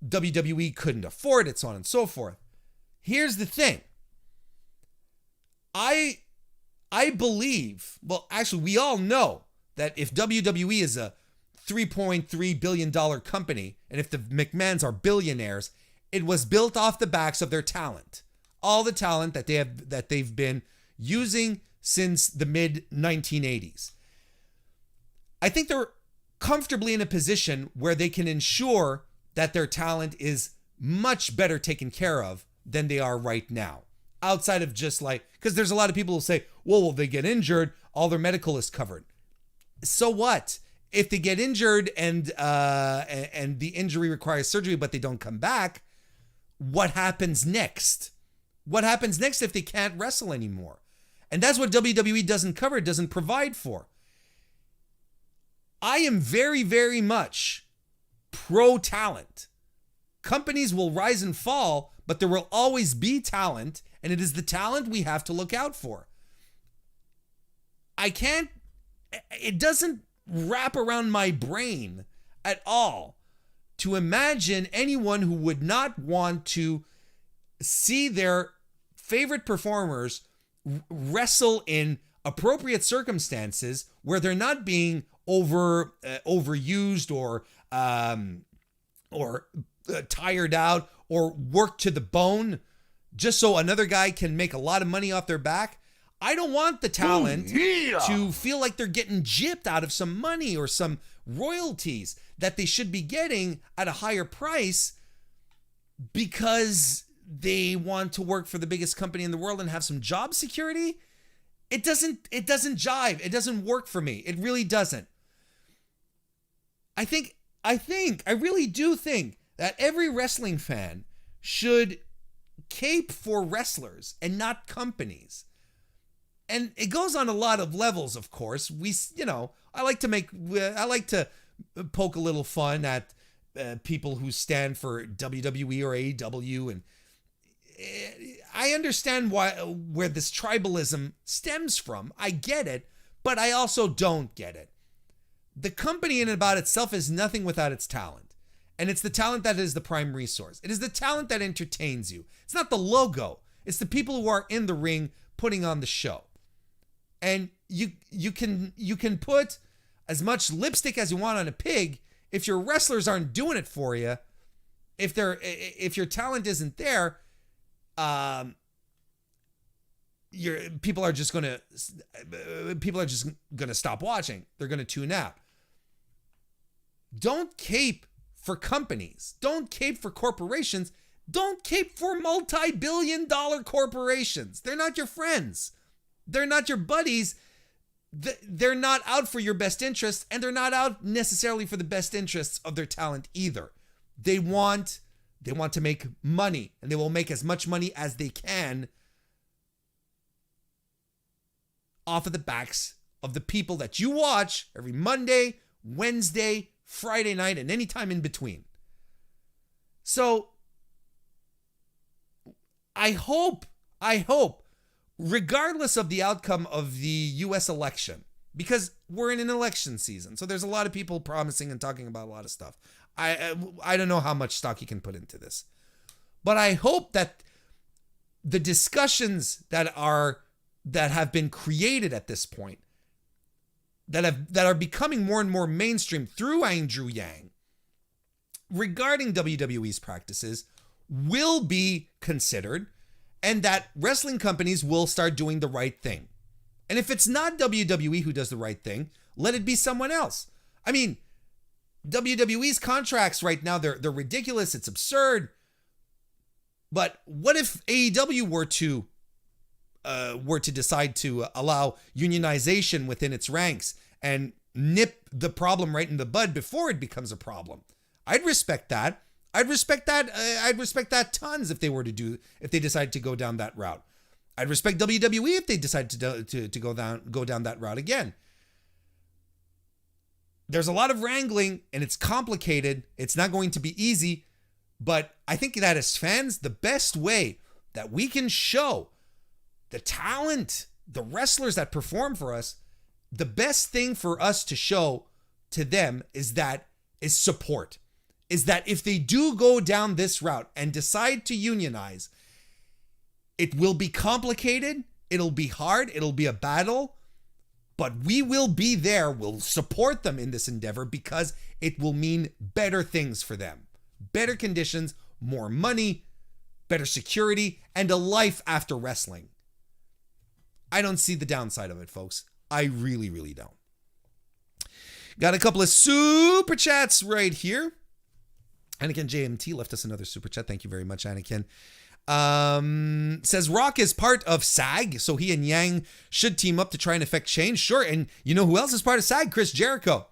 WWE couldn't afford it, so on and so forth. Here's the thing. I believe, well, actually, we all know that if WWE is a $3.3 billion company, and if the McMahons are billionaires, it was built off the backs of their talent. All the talent that they've been using since the mid-1980s. I think they're comfortably in a position where they can ensure that their talent is much better taken care of than they are right now. Outside of just like, because there's a lot of people who say, well, they get injured, all their medical is covered. So what? If they get injured and the injury requires surgery, but they don't come back, what happens next? What happens next if they can't wrestle anymore? And that's what WWE doesn't cover, doesn't provide for. I am very, very much pro talent. Companies will rise and fall, but there will always be talent, and it is the talent we have to look out for. It doesn't wrap around my brain at all to imagine anyone who would not want to see their favorite performers wrestle in appropriate circumstances where they're not being overused or tired out or worked to the bone just so another guy can make a lot of money off their back. I don't want the talent to feel like they're getting gypped out of some money or some royalties that they should be getting at a higher price because they want to work for the biggest company in the world and have some job security. It doesn't jive. It doesn't work for me. It really doesn't. I really do think that every wrestling fan should cape for wrestlers and not companies. And it goes on a lot of levels, of course. I like to poke a little fun at people who stand for WWE or AEW, and I understand where this tribalism stems from. I get it, but I also don't get it. The company in and about itself is nothing without its talent. And it's the talent that is the prime resource. It is the talent that entertains you. It's not the logo. It's the people who are in the ring putting on the show. And you can put as much lipstick as you want on a pig. if your wrestlers aren't doing it for you, if your talent isn't there, people are just gonna stop watching. They're gonna tune out. Don't cape for companies. Don't cape for corporations. Don't cape for multi-billion-dollar corporations. They're not your friends. They're not your buddies. They're not out for your best interests, and they're not out necessarily for the best interests of their talent either. They want to make money, and they will make as much money as they can off of the backs of the people that you watch every Monday, Wednesday, Friday night, and any time in between. So I hope, regardless of the outcome of the U.S. election, because we're in an election season, so there's a lot of people promising and talking about a lot of stuff. I don't know how much stock you can put into this, but I hope that the discussions that have been created at this point, that are becoming more and more mainstream through Andrew Yang regarding WWE's practices will be considered, and that wrestling companies will start doing the right thing. And if it's not WWE who does the right thing, let it be someone else. I mean, WWE's contracts right now, they're ridiculous. It's absurd. But what if AEW were to decide to allow unionization within its ranks and nip the problem right in the bud before it becomes a problem? I'd respect that. I'd respect that tons if they decide to go down that route. I'd respect WWE if they decide to go down that route again. There's a lot of wrangling, and it's complicated. It's not going to be easy, but I think that as fans, the best way that we can show the talent, the wrestlers that perform for us, the best thing for us to show to them is support. Is that if they do go down this route and decide to unionize, it will be complicated, it'll be hard, it'll be a battle, but we will be there, we'll support them in this endeavor because it will mean better things for them. Better conditions, more money, better security, and a life after wrestling. I don't see the downside of it, folks. I really, really don't. Got a couple of super chats right here. Anakin JMT left us another super chat. Thank you very much, Anakin. Says Rock is part of SAG, so he and Yang should team up to try and affect change. Sure, and you know who else is part of SAG? Chris Jericho.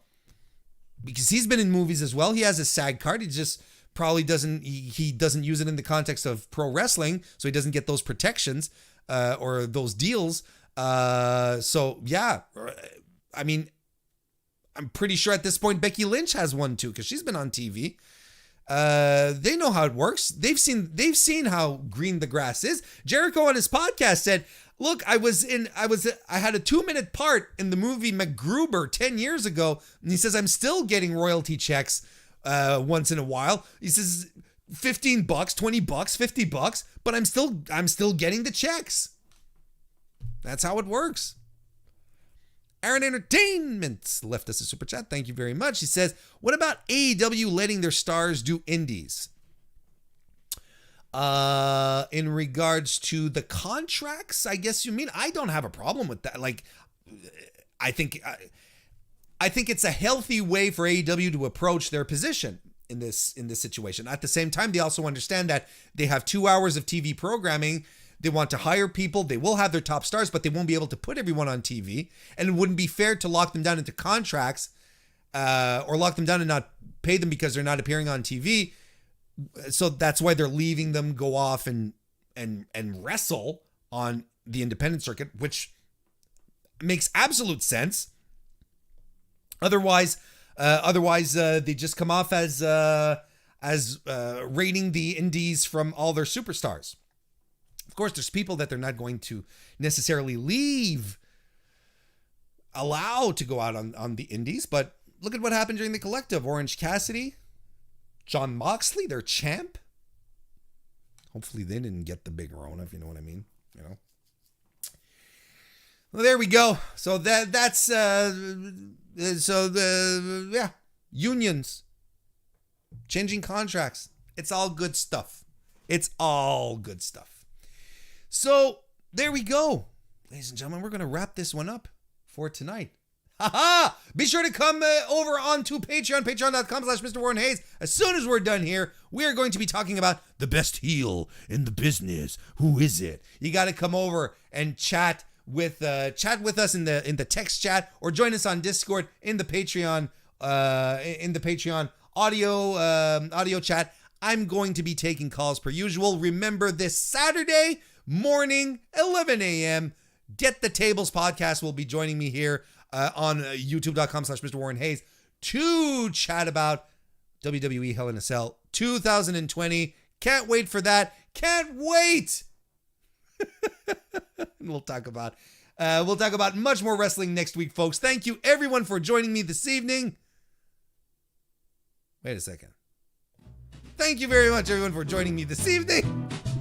Because he's been in movies as well. He has a SAG card. He just probably doesn't use it in the context of pro wrestling, so he doesn't get those protections or those deals. So yeah, I mean, I'm pretty sure at this point Becky Lynch has one too, because she's been on TV. They know how it works. They've seen how green the grass is. Jericho on his podcast said, look, I had a 2-minute part in the movie MacGruber 10 years ago. And he says, I'm still getting royalty checks, once in a while. He says $15, $20, $50, but I'm still getting the checks. That's how it works. Aaron Entertainment left us a super chat. Thank you very much. He says, what about AEW letting their stars do indies? In regards to the contracts, I guess you mean. I don't have a problem with that. Like, I think it's a healthy way for AEW to approach their position in this situation. At the same time, they also understand that they have 2 hours of TV programming. They want to hire people. They will have their top stars, but they won't be able to put everyone on TV. And it wouldn't be fair to lock them down into contracts or lock them down and not pay them because they're not appearing on TV. So that's why they're leaving them go off and wrestle on the independent circuit, which makes absolute sense. Otherwise, they just come off as raiding the indies from all their superstars. Of course, there's people that they're not going to necessarily allow to go out on the indies, but look at what happened during the Collective. Orange Cassidy, Jon Moxley, their champ. Hopefully they didn't get the big Rona, if you know what I mean. You know. Well, there we go. So that's unions. changing contracts. It's all good stuff. It's all good stuff. So there we go. Ladies and gentlemen, we're going to wrap this one up for tonight. Ha! Be sure to come over onto Patreon, patreon.com/MrWarrenHayes. As soon as we're done here, we are going to be talking about the best heel in the business. Who is it? You got to come over and chat with us in the text chat, or join us on Discord in the Patreon audio chat. I'm going to be taking calls per usual. Remember, this Saturday morning, 11 a.m., Get the Tables podcast will be joining me here on youtube.com/MrWarrenHayes to chat about WWE Hell in a Cell 2020. Can't wait for that. Can't wait. We'll talk about much more wrestling next week, folks. Thank you everyone for joining me this evening. Wait a second. Thank you very much everyone for joining me this evening.